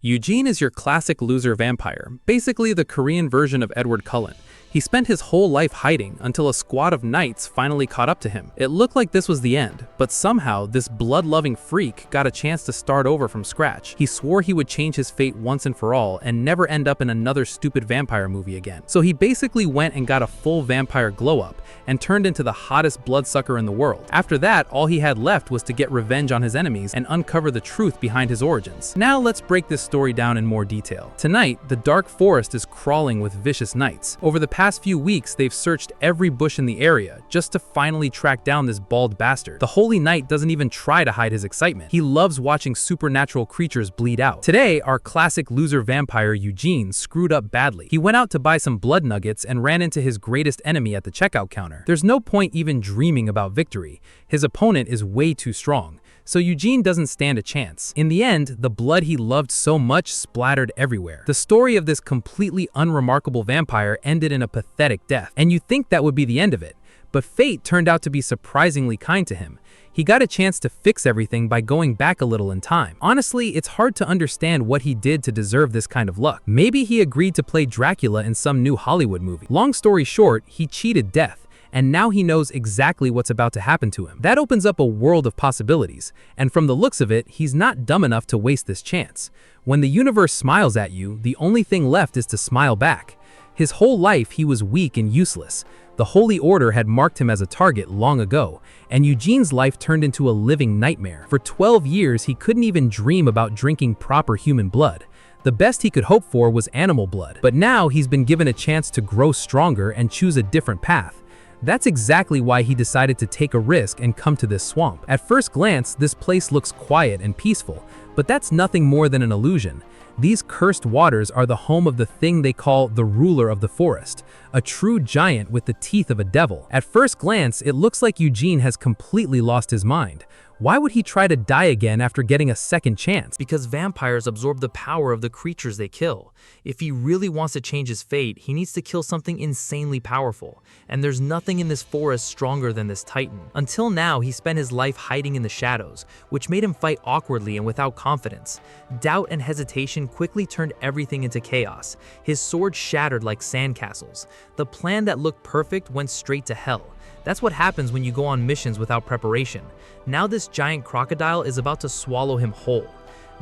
Eugene is your classic loser vampire, basically the Korean version of Edward Cullen. He spent his whole life hiding until a squad of knights finally caught up to him. It looked like this was the end, but somehow this blood-loving freak got a chance to start over from scratch. He swore he would change his fate once and for all and never end up in another stupid vampire movie again. So he basically went and got a full vampire glow-up and turned into the hottest bloodsucker in the world. After that, all he had left was to get revenge on his enemies and uncover the truth behind his origins. Now let's break this story down in more detail. Tonight, the dark forest is crawling with vicious knights. Over the past few weeks, they've searched every bush in the area just to finally track down this bald bastard. The Holy Knight doesn't even try to hide his excitement. He loves watching supernatural creatures bleed out. Today, our classic loser vampire Eugene screwed up badly. He went out to buy some blood nuggets and ran into his greatest enemy at the checkout counter. There's no point even dreaming about victory. His opponent is way too strong. So Eugene doesn't stand a chance. In the end, the blood he loved so much splattered everywhere. The story of this completely unremarkable vampire ended in a pathetic death, and you'd think that would be the end of it. But fate turned out to be surprisingly kind to him. He got a chance to fix everything by going back a little in time. Honestly, it's hard to understand what he did to deserve this kind of luck. Maybe he agreed to play Dracula in some new Hollywood movie. Long story short, he cheated death, and now he knows exactly what's about to happen to him. That opens up a world of possibilities, and from the looks of it, he's not dumb enough to waste this chance. When the universe smiles at you, the only thing left is to smile back. His whole life, he was weak and useless. The Holy Order had marked him as a target long ago, and Eugene's life turned into a living nightmare. For 12 years, he couldn't even dream about drinking proper human blood. The best he could hope for was animal blood. But now he's been given a chance to grow stronger and choose a different path. That's exactly why he decided to take a risk and come to this swamp. At first glance, this place looks quiet and peaceful, but that's nothing more than an illusion. These cursed waters are the home of the thing they call the ruler of the forest, a true giant with the teeth of a devil. At first glance, it looks like Eugene has completely lost his mind. Why would he try to die again after getting a second chance? Because vampires absorb the power of the creatures they kill. If he really wants to change his fate, he needs to kill something insanely powerful. And there's nothing in this forest stronger than this titan. Until now, he spent his life hiding in the shadows, which made him fight awkwardly and without confidence. Doubt and hesitation quickly turned everything into chaos. His sword shattered like sandcastles. The plan that looked perfect went straight to hell. That's what happens when you go on missions without preparation. Now this giant crocodile is about to swallow him whole.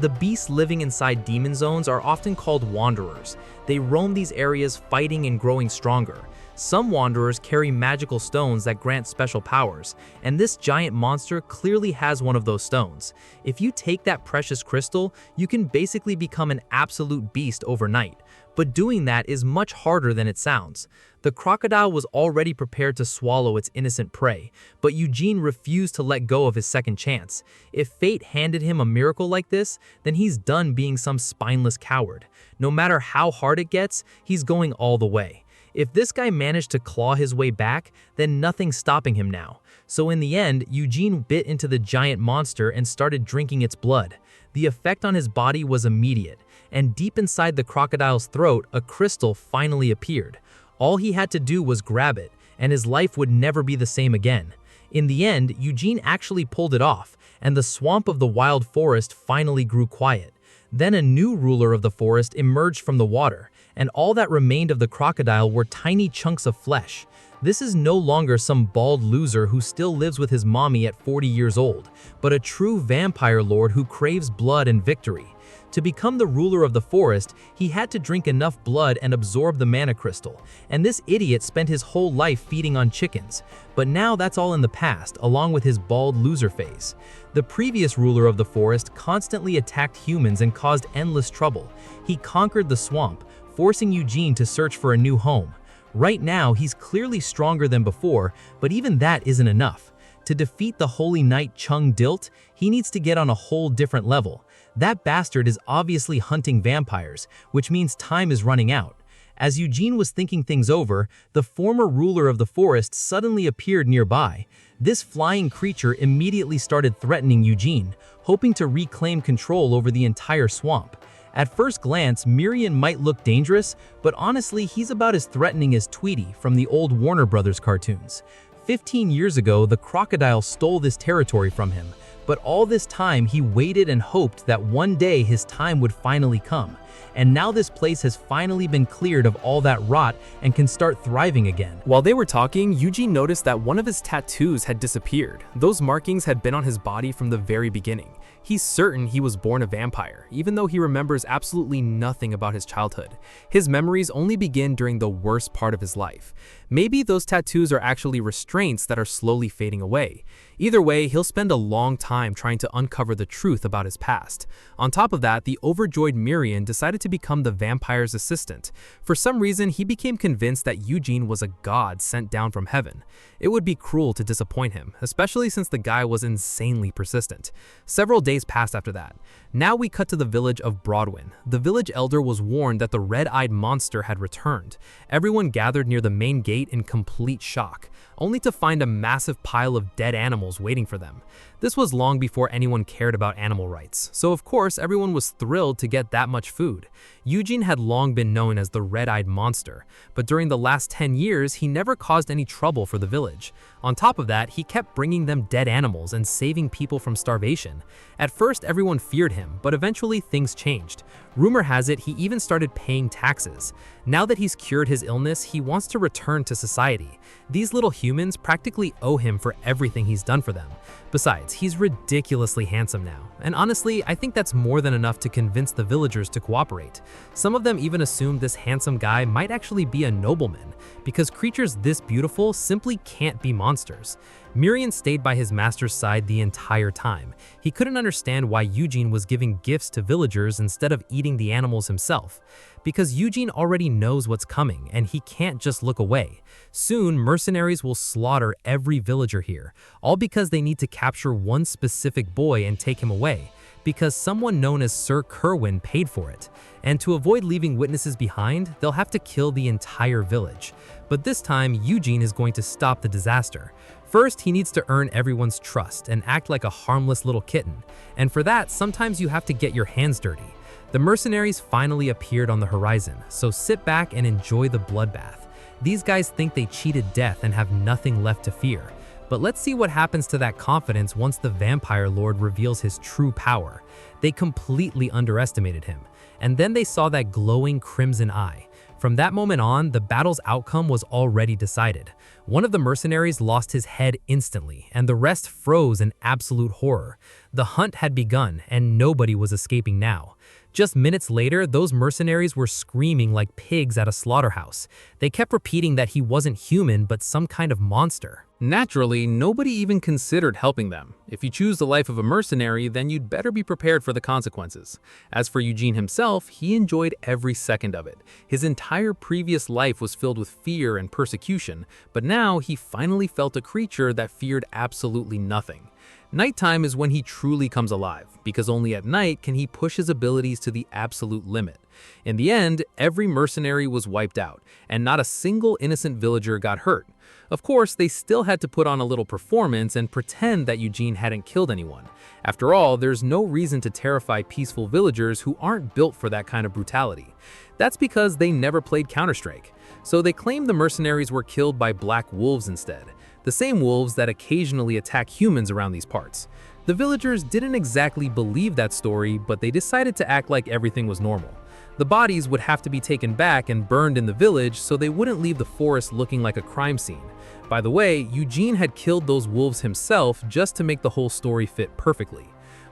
The beasts living inside demon zones are often called wanderers. They roam these areas fighting and growing stronger. Some wanderers carry magical stones that grant special powers, and this giant monster clearly has one of those stones. If you take that precious crystal, you can basically become an absolute beast overnight. But doing that is much harder than it sounds. The crocodile was already prepared to swallow its innocent prey, but Eugene refused to let go of his second chance. If fate handed him a miracle like this, then he's done being some spineless coward. No matter how hard it gets, he's going all the way. If this guy managed to claw his way back, then nothing's stopping him now. So in the end, Eugene bit into the giant monster and started drinking its blood. The effect on his body was immediate, and deep inside the crocodile's throat, a crystal finally appeared. All he had to do was grab it, and his life would never be the same again. In the end, Eugene actually pulled it off, and the swamp of the wild forest finally grew quiet. Then a new ruler of the forest emerged from the water, and all that remained of the crocodile were tiny chunks of flesh. This is no longer some bald loser who still lives with his mommy at 40 years old, but a true vampire lord who craves blood and victory. To become the ruler of the forest, he had to drink enough blood and absorb the mana crystal, and this idiot spent his whole life feeding on chickens. But now that's all in the past, along with his bald loser phase. The previous ruler of the forest constantly attacked humans and caused endless trouble. He conquered the swamp, forcing Eugene to search for a new home. Right now, he's clearly stronger than before, but even that isn't enough. To defeat the Holy Knight Chung Dilt, he needs to get on a whole different level. That bastard is obviously hunting vampires, which means time is running out. As Eugene was thinking things over, the former ruler of the forest suddenly appeared nearby. This flying creature immediately started threatening Eugene, hoping to reclaim control over the entire swamp. At first glance, Miriam might look dangerous, but honestly, he's about as threatening as Tweety from the old Warner Brothers cartoons. 15 years ago, the crocodile stole this territory from him, but all this time he waited and hoped that one day his time would finally come. And now this place has finally been cleared of all that rot and can start thriving again. While they were talking, Eugene noticed that one of his tattoos had disappeared. Those markings had been on his body from the very beginning. He's certain he was born a vampire, even though he remembers absolutely nothing about his childhood. His memories only begin during the worst part of his life. Maybe those tattoos are actually restraints that are slowly fading away. Either way, he'll spend a long time trying to uncover the truth about his past. On top of that, the overjoyed Miriam decided to become the vampire's assistant. For some reason, he became convinced that Eugene was a god sent down from heaven. It would be cruel to disappoint him, especially since the guy was insanely persistent. Several days passed after that. Now we cut to the village of Broadwin. The village elder was warned that the red-eyed monster had returned. Everyone gathered near the main gate in complete shock, only to find a massive pile of dead animals waiting for them. This was long before anyone cared about animal rights, so of course everyone was thrilled to get that much food. Eugene had long been known as the red-eyed monster, but during the last 10 years he never caused any trouble for the village. On top of that, he kept bringing them dead animals and saving people from starvation. At first everyone feared him, but eventually things changed. Rumor has it he even started paying taxes. Now that he's cured his illness, he wants to return to society. These little humans practically owe him for everything he's done for them. Besides, he's ridiculously handsome now, and honestly, I think that's more than enough to convince the villagers to cooperate. Some of them even assumed this handsome guy might actually be a nobleman, because creatures this beautiful simply can't be monsters. Miriam stayed by his master's side the entire time. He couldn't understand why Eugene was giving gifts to villagers instead of eating the animals himself. Because Eugene already knows what's coming, and he can't just look away. Soon, mercenaries will slaughter every villager here, all because they need to capture one specific boy and take him away, because someone known as Sir Kerwin paid for it. And to avoid leaving witnesses behind, they'll have to kill the entire village. But this time, Eugene is going to stop the disaster. First, he needs to earn everyone's trust and act like a harmless little kitten. And for that, sometimes you have to get your hands dirty. The mercenaries finally appeared on the horizon, so sit back and enjoy the bloodbath. These guys think they cheated death and have nothing left to fear. But let's see what happens to that confidence once the vampire lord reveals his true power. They completely underestimated him, and then they saw that glowing crimson eye. From that moment on, the battle's outcome was already decided. One of the mercenaries lost his head instantly, and the rest froze in absolute horror. The hunt had begun, and nobody was escaping now. Just minutes later, those mercenaries were screaming like pigs at a slaughterhouse. They kept repeating that he wasn't human, but some kind of monster. Naturally, nobody even considered helping them. If you choose the life of a mercenary, then you'd better be prepared for the consequences. As for Eugene himself, he enjoyed every second of it. His entire previous life was filled with fear and persecution, but now he finally felt a creature that feared absolutely nothing. Nighttime is when he truly comes alive, because only at night can he push his abilities to the absolute limit. In the end, every mercenary was wiped out, and not a single innocent villager got hurt. Of course, they still had to put on a little performance and pretend that Eugene hadn't killed anyone. After all, there's no reason to terrify peaceful villagers who aren't built for that kind of brutality. That's because they never played Counter-Strike. So they claimed the mercenaries were killed by black wolves instead, the same wolves that occasionally attack humans around these parts. The villagers didn't exactly believe that story, but they decided to act like everything was normal. The bodies would have to be taken back and burned in the village so they wouldn't leave the forest looking like a crime scene. By the way, Eugene had killed those wolves himself just to make the whole story fit perfectly.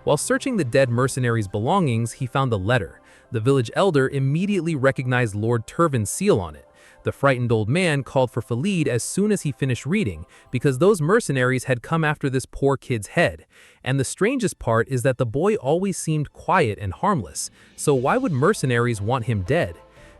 While searching the dead mercenaries' belongings, he found a letter. The village elder immediately recognized Lord Turvin's seal on it. The frightened old man called for Khalid as soon as he finished reading, because those mercenaries had come after this poor kid's head. And the strangest part is that the boy always seemed quiet and harmless, so why would mercenaries want him dead?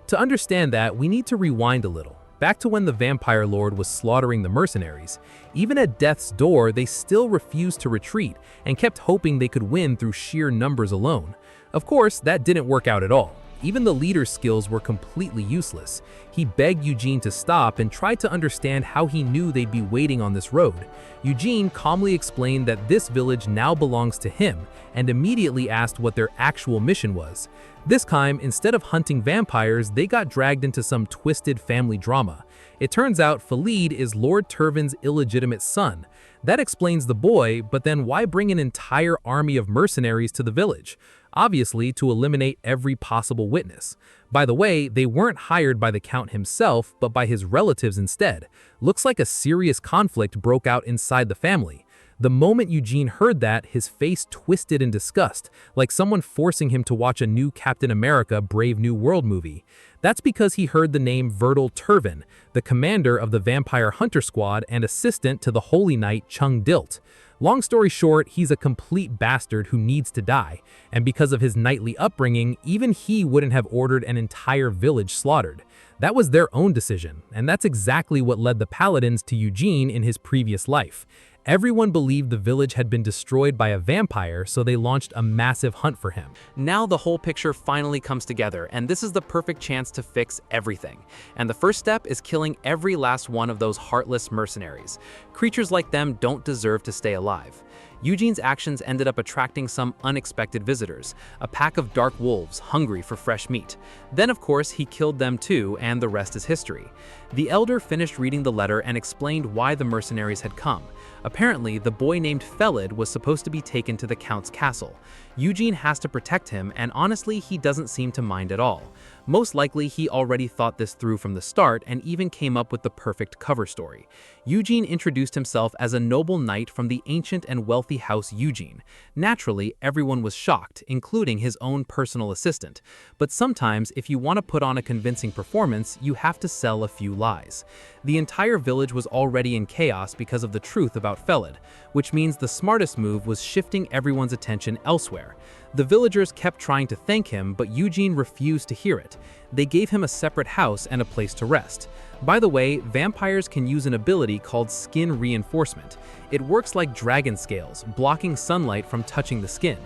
To understand that, we need to rewind a little. Back to when the vampire lord was slaughtering the mercenaries. Even at death's door, they still refused to retreat and kept hoping they could win through sheer numbers alone. Of course, that didn't work out at all. Even the leader's skills were completely useless. He begged Eugene to stop and tried to understand how he knew they'd be waiting on this road. Eugene calmly explained that this village now belongs to him and immediately asked what their actual mission was. This time, instead of hunting vampires, they got dragged into some twisted family drama. It turns out Khalid is Lord Turvan's illegitimate son. That explains the boy, but then why bring an entire army of mercenaries to the village? Obviously, to eliminate every possible witness. By the way, they weren't hired by the Count himself, but by his relatives instead. Looks like a serious conflict broke out inside the family. The moment Eugene heard that, his face twisted in disgust, like someone forcing him to watch a new Captain America Brave New World movie. That's because he heard the name Verdal Turvan, the commander of the Vampire Hunter Squad and assistant to the Holy Knight Chung Dilt. Long story short, he's a complete bastard who needs to die, and because of his knightly upbringing, even he wouldn't have ordered an entire village slaughtered. That was their own decision, and that's exactly what led the Paladins to Eugene in his previous life. Everyone believed the village had been destroyed by a vampire, so they launched a massive hunt for him. Now the whole picture finally comes together, and this is the perfect chance to fix everything. And the first step is killing every last one of those heartless mercenaries. Creatures like them don't deserve to stay alive. Eugene's actions ended up attracting some unexpected visitors, a pack of dark wolves hungry for fresh meat. Then, of course, he killed them too, and the rest is history. The elder finished reading the letter and explained why the mercenaries had come. Apparently, the boy named Khalid was supposed to be taken to the Count's castle. Eugene has to protect him, and honestly, he doesn't seem to mind at all. Most likely, he already thought this through from the start and even came up with the perfect cover story. Eugene introduced himself as a noble knight from the ancient and wealthy house Eugene. Naturally, everyone was shocked, including his own personal assistant. But sometimes, if you want to put on a convincing performance, you have to sell a few lies. The entire village was already in chaos because of the truth about Khalid, which means the smartest move was shifting everyone's attention elsewhere. The villagers kept trying to thank him, but Eugene refused to hear it. They gave him a separate house and a place to rest. By the way, vampires can use an ability called skin reinforcement. It works like dragon scales, blocking sunlight from touching the skin.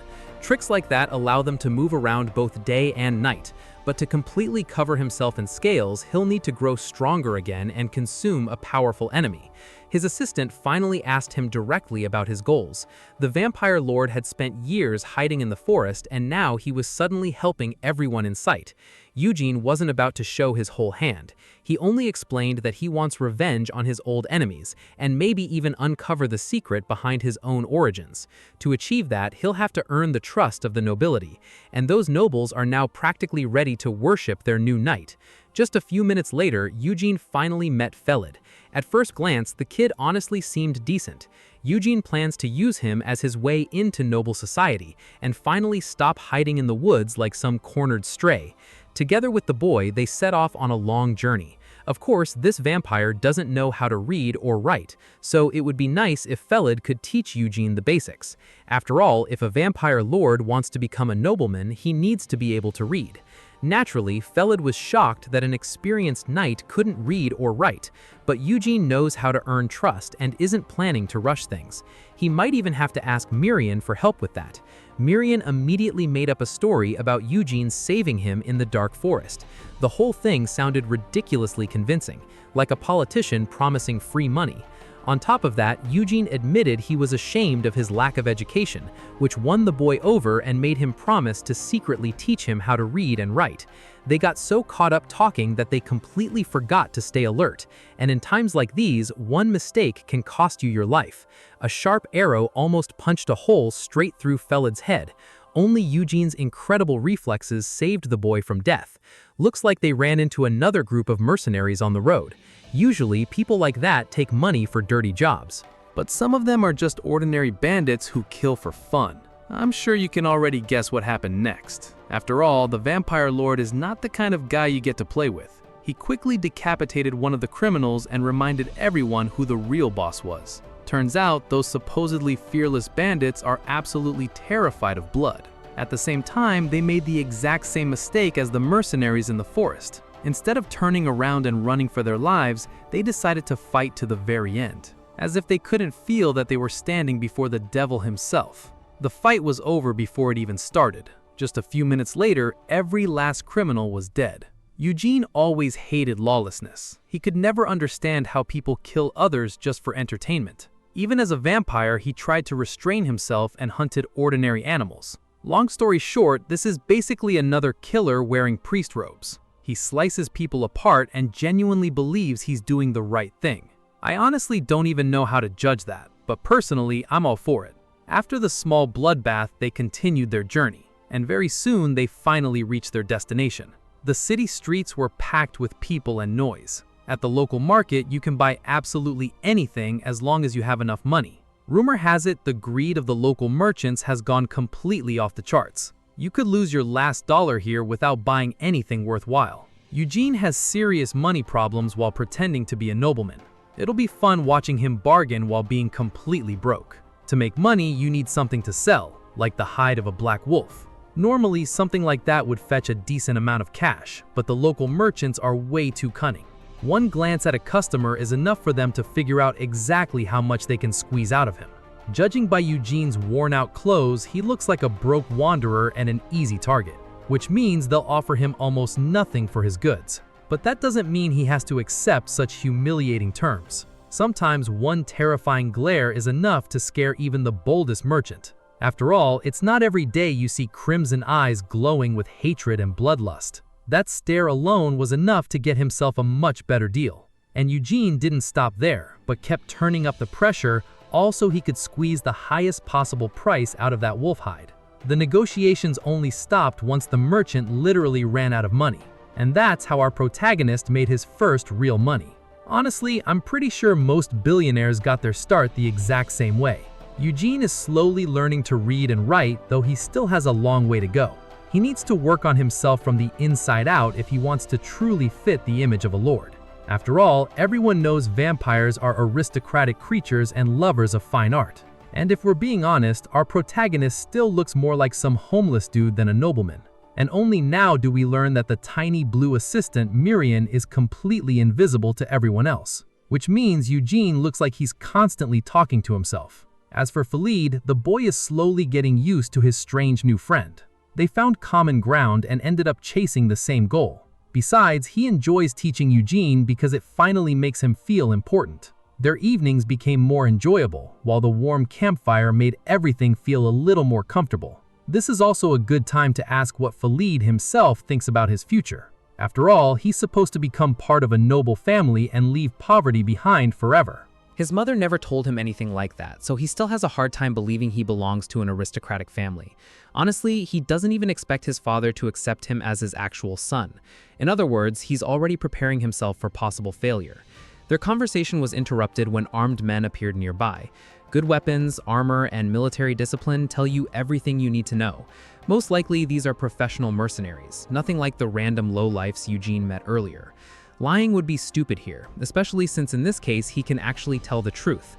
Tricks like that allow them to move around both day and night. But to completely cover himself in scales, he'll need to grow stronger again and consume a powerful enemy. His assistant finally asked him directly about his goals. The vampire lord had spent years hiding in the forest, and now he was suddenly helping everyone in sight. Eugene wasn't about to show his whole hand. He only explained that he wants revenge on his old enemies, and maybe even uncover the secret behind his own origins. To achieve that, he'll have to earn the trust of the nobility, and those nobles are now practically ready to worship their new knight. Just a few minutes later, Eugene finally met Khalid. At first glance, the kid honestly seemed decent. Eugene plans to use him as his way into noble society and finally stop hiding in the woods like some cornered stray. Together with the boy, they set off on a long journey. Of course, this vampire doesn't know how to read or write, so it would be nice if Khalid could teach Eugene the basics. After all, if a vampire lord wants to become a nobleman, he needs to be able to read. Naturally, Khalid was shocked that an experienced knight couldn't read or write, but Eugene knows how to earn trust and isn't planning to rush things. He might even have to ask Mirian for help with that. Mirian immediately made up a story about Eugene saving him in the dark forest. The whole thing sounded ridiculously convincing, like a politician promising free money. On top of that, Eugene admitted he was ashamed of his lack of education, which won the boy over and made him promise to secretly teach him how to read and write. They got so caught up talking that they completely forgot to stay alert, and in times like these, one mistake can cost you your life. A sharp arrow almost punched a hole straight through Khalid's head. Only Eugene's incredible reflexes saved the boy from death. Looks like they ran into another group of mercenaries on the road. Usually, people like that take money for dirty jobs. But some of them are just ordinary bandits who kill for fun. I'm sure you can already guess what happened next. After all, the vampire lord is not the kind of guy you get to play with. He quickly decapitated one of the criminals and reminded everyone who the real boss was. Turns out, those supposedly fearless bandits are absolutely terrified of blood. At the same time, they made the exact same mistake as the mercenaries in the forest. Instead of turning around and running for their lives, they decided to fight to the very end, as if they couldn't feel that they were standing before the devil himself. The fight was over before it even started. Just a few minutes later, every last criminal was dead. Eugene always hated lawlessness. He could never understand how people kill others just for entertainment. Even as a vampire, he tried to restrain himself and hunted ordinary animals. Long story short, this is basically another killer wearing priest robes. He slices people apart and genuinely believes he's doing the right thing. I honestly don't even know how to judge that, but personally, I'm all for it. After the small bloodbath, they continued their journey, and very soon they finally reached their destination. The city streets were packed with people and noise. At the local market, you can buy absolutely anything as long as you have enough money. Rumor has it the greed of the local merchants has gone completely off the charts. You could lose your last dollar here without buying anything worthwhile. Eugene has serious money problems while pretending to be a nobleman. It'll be fun watching him bargain while being completely broke. To make money, you need something to sell, like the hide of a black wolf. Normally, something like that would fetch a decent amount of cash, but the local merchants are way too cunning. One glance at a customer is enough for them to figure out exactly how much they can squeeze out of him. Judging by Eugene's worn-out clothes, he looks like a broke wanderer and an easy target, which means they'll offer him almost nothing for his goods. But that doesn't mean he has to accept such humiliating terms. Sometimes one terrifying glare is enough to scare even the boldest merchant. After all, it's not every day you see crimson eyes glowing with hatred and bloodlust. That stare alone was enough to get himself a much better deal. And Eugene didn't stop there, but kept turning up the pressure, all so he could squeeze the highest possible price out of that wolf hide. The negotiations only stopped once the merchant literally ran out of money. And that's how our protagonist made his first real money. Honestly, I'm pretty sure most billionaires got their start the exact same way. Eugene is slowly learning to read and write, though he still has a long way to go. He needs to work on himself from the inside out if he wants to truly fit the image of a lord. After all, everyone knows vampires are aristocratic creatures and lovers of fine art. And if we're being honest, our protagonist still looks more like some homeless dude than a nobleman. And only now do we learn that the tiny blue assistant, Miriam, is completely invisible to everyone else. Which means Eugene looks like he's constantly talking to himself. As for Khalid, the boy is slowly getting used to his strange new friend. They found common ground and ended up chasing the same goal. Besides, he enjoys teaching Eugene because it finally makes him feel important. Their evenings became more enjoyable, while the warm campfire made everything feel a little more comfortable. This is also a good time to ask what Khalid himself thinks about his future. After all, he's supposed to become part of a noble family and leave poverty behind forever. His mother never told him anything like that, so he still has a hard time believing he belongs to an aristocratic family. Honestly, he doesn't even expect his father to accept him as his actual son. In other words, he's already preparing himself for possible failure. Their conversation was interrupted when armed men appeared nearby. Good weapons, armor, and military discipline tell you everything you need to know. Most likely, these are professional mercenaries, nothing like the random lowlifes Eugene met earlier. Lying would be stupid here, especially since in this case he can actually tell the truth.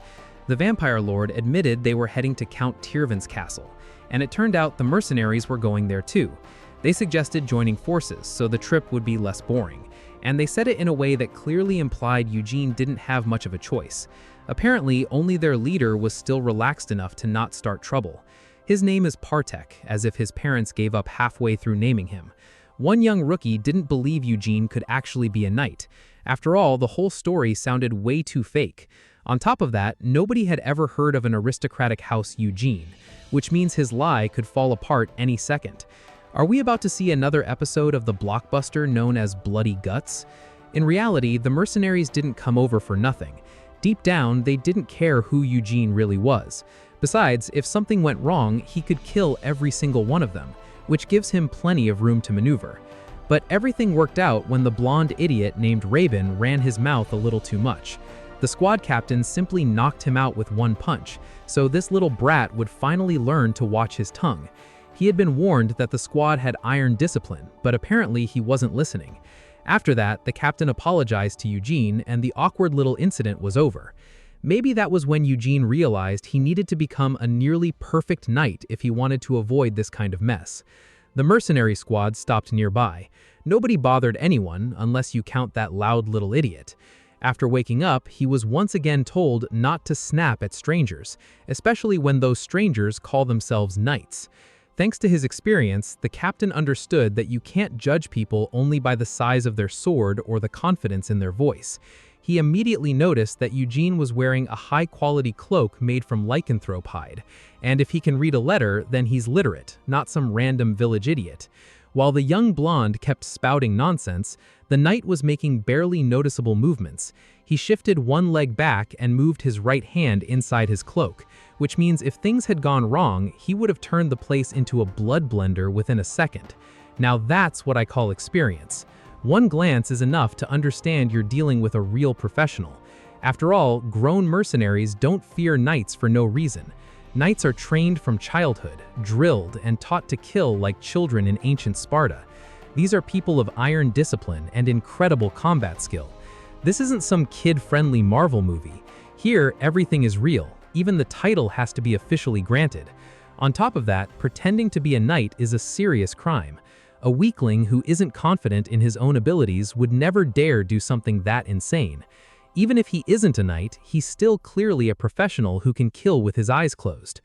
The vampire lord admitted they were heading to Count Tyrvan's castle, and it turned out the mercenaries were going there too. They suggested joining forces so the trip would be less boring, and they said it in a way that clearly implied Eugene didn't have much of a choice. Apparently, only their leader was still relaxed enough to not start trouble. His name is Partek, as if his parents gave up halfway through naming him. One young rookie didn't believe Eugene could actually be a knight. After all, the whole story sounded way too fake. On top of that, nobody had ever heard of an aristocratic house Eugene, which means his lie could fall apart any second. Are we about to see another episode of the blockbuster known as Bloody Guts? In reality, the mercenaries didn't come over for nothing. Deep down, they didn't care who Eugene really was. Besides, if something went wrong, he could kill every single one of them, which gives him plenty of room to maneuver. But everything worked out when the blonde idiot named Raven ran his mouth a little too much. The squad captain simply knocked him out with one punch, so this little brat would finally learn to watch his tongue. He had been warned that the squad had iron discipline, but apparently he wasn't listening. After that, the captain apologized to Eugene and the awkward little incident was over. Maybe that was when Eugene realized he needed to become a nearly perfect knight if he wanted to avoid this kind of mess. The mercenary squad stopped nearby. Nobody bothered anyone unless you count that loud little idiot. After waking up, he was once again told not to snap at strangers, especially when those strangers call themselves knights. Thanks to his experience, the captain understood that you can't judge people only by the size of their sword or the confidence in their voice. He immediately noticed that Eugene was wearing a high-quality cloak made from lycanthrope hide, and if he can read a letter, then he's literate, not some random village idiot. While the young blonde kept spouting nonsense, the knight was making barely noticeable movements. He shifted one leg back and moved his right hand inside his cloak, which means if things had gone wrong, he would have turned the place into a blood blender within a second. Now that's what I call experience. One glance is enough to understand you're dealing with a real professional. After all, grown mercenaries don't fear knights for no reason. Knights are trained from childhood, drilled, and taught to kill like children in ancient Sparta. These are people of iron discipline and incredible combat skill. This isn't some kid-friendly Marvel movie. Here, everything is real. Even the title has to be officially granted. On top of that, pretending to be a knight is a serious crime. A weakling who isn't confident in his own abilities would never dare do something that insane. Even if he isn't a knight, he's still clearly a professional who can kill with his eyes closed.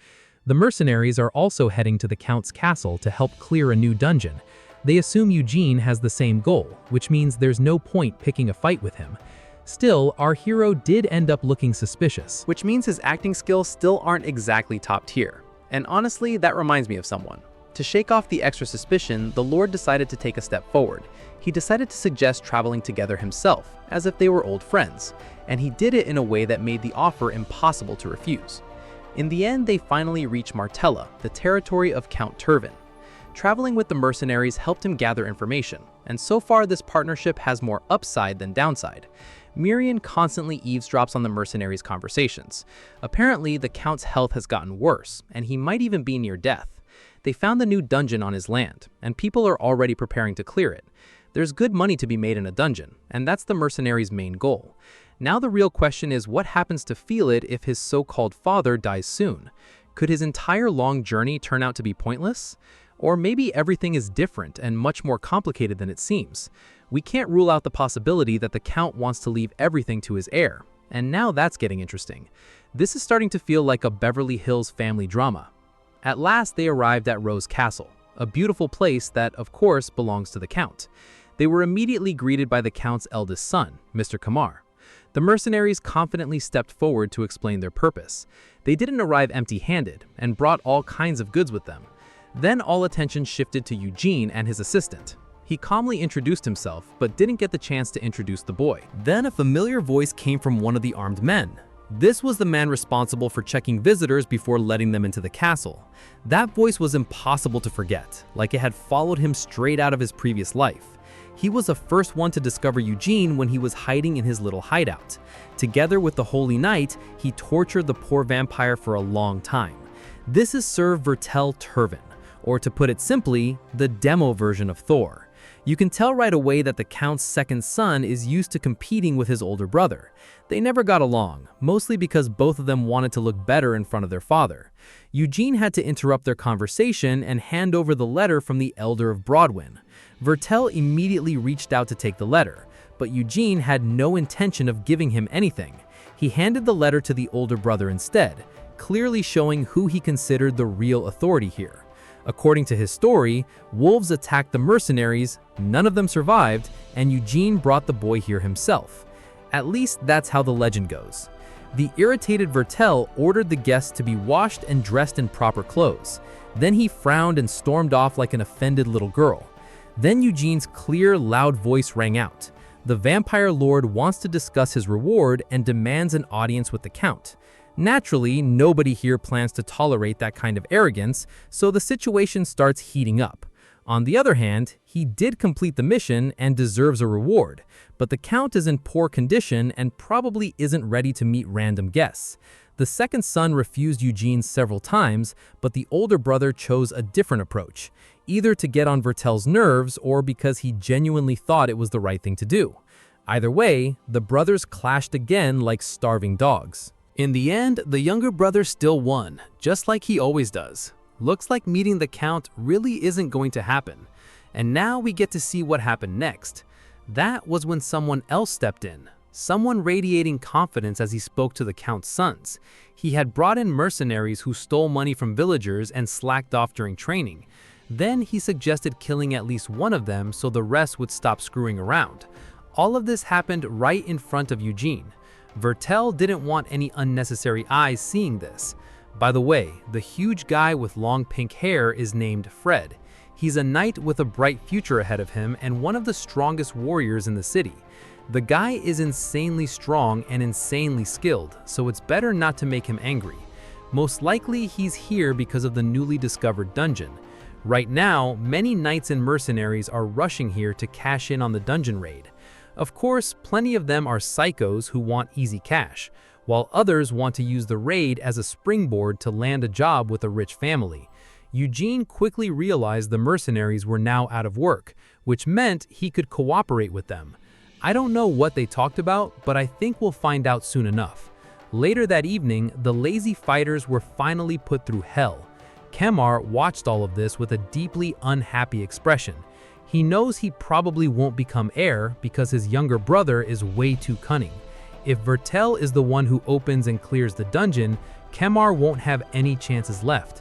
The mercenaries are also heading to the Count's castle to help clear a new dungeon. They assume Eugene has the same goal, which means there's no point picking a fight with him. Still, our hero did end up looking suspicious, Which means his acting skills still aren't exactly top tier. And honestly, that reminds me of someone. To shake off the extra suspicion, the Lord decided to take a step forward. He decided to suggest traveling together himself, as if they were old friends, and he did it in a way that made the offer impossible to refuse. In the end, they finally reached Martella, the territory of Count Turvin. Traveling with the mercenaries helped him gather information, and so far this partnership has more upside than downside. Mirian constantly eavesdrops on the mercenaries' conversations. Apparently, the Count's health has gotten worse, and he might even be near death. They found the new dungeon on his land, and people are already preparing to clear it. There's good money to be made in a dungeon, and that's the mercenaries' main goal. Now the real question is what happens to Felid if his so-called father dies soon? Could his entire long journey turn out to be pointless? Or maybe everything is different and much more complicated than it seems. We can't rule out the possibility that the Count wants to leave everything to his heir, and now that's getting interesting. This is starting to feel like a Beverly Hills family drama. At last they arrived at Rose Castle, a beautiful place that, of course, belongs to the Count. They were immediately greeted by the Count's eldest son, Mr. Kamar. The mercenaries confidently stepped forward to explain their purpose. They didn't arrive empty-handed and brought all kinds of goods with them. Then all attention shifted to Eugene and his assistant. He calmly introduced himself, but didn't get the chance to introduce the boy. Then a familiar voice came from one of the armed men. This was the man responsible for checking visitors before letting them into the castle. That voice was impossible to forget, like it had followed him straight out of his previous life. He was the first one to discover Eugene when he was hiding in his little hideout. Together with the Holy Knight, he tortured the poor vampire for a long time. This is Sir Vertel Turvin, or to put it simply, the demo version of Thor. You can tell right away that the Count's second son is used to competing with his older brother. They never got along, mostly because both of them wanted to look better in front of their father. Eugene had to interrupt their conversation and hand over the letter from the Elder of Broadwin. Vertel immediately reached out to take the letter, but Eugene had no intention of giving him anything. He handed the letter to the older brother instead, clearly showing who he considered the real authority here. According to his story, wolves attacked the mercenaries, none of them survived, and Eugene brought the boy here himself. At least that's how the legend goes. The irritated Vertel ordered the guests to be washed and dressed in proper clothes. Then he frowned and stormed off like an offended little girl. Then Eugene's clear, loud voice rang out. The vampire lord wants to discuss his reward and demands an audience with the Count. Naturally, nobody here plans to tolerate that kind of arrogance, so the situation starts heating up. On the other hand, he did complete the mission and deserves a reward, but the Count is in poor condition and probably isn't ready to meet random guests. The second son refused Eugene several times, but the older brother chose a different approach, either to get on Vertel's nerves or because he genuinely thought it was the right thing to do. Either way, the brothers clashed again like starving dogs. In the end, the younger brother still won, just like he always does. Looks like meeting the Count really isn't going to happen. And now we get to see what happened next. That was when someone else stepped in. someone radiating confidence as he spoke to the Count's sons. He had brought in mercenaries who stole money from villagers and slacked off during training. Then he suggested killing at least one of them so the rest would stop screwing around. All of this happened right in front of Eugene. Vertel didn't want any unnecessary eyes seeing this. By the way, the huge guy with long pink hair is named Fred. He's a knight with a bright future ahead of him and one of the strongest warriors in the city. The guy is insanely strong and insanely skilled, so it's better not to make him angry. Most likely he's here because of the newly discovered dungeon. Right now, many knights and mercenaries are rushing here to cash in on the dungeon raid. Of course, plenty of them are psychos who want easy cash, while others want to use the raid as a springboard to land a job with a rich family. Eugene quickly realized the mercenaries were now out of work, which meant he could cooperate with them. I don't know what they talked about, but I think we'll find out soon enough. Later that evening, the lazy fighters were finally put through hell. Kemar watched all of this with a deeply unhappy expression. He knows he probably won't become heir because his younger brother is way too cunning. If Vertel is the one who opens and clears the dungeon, Kemar won't have any chances left.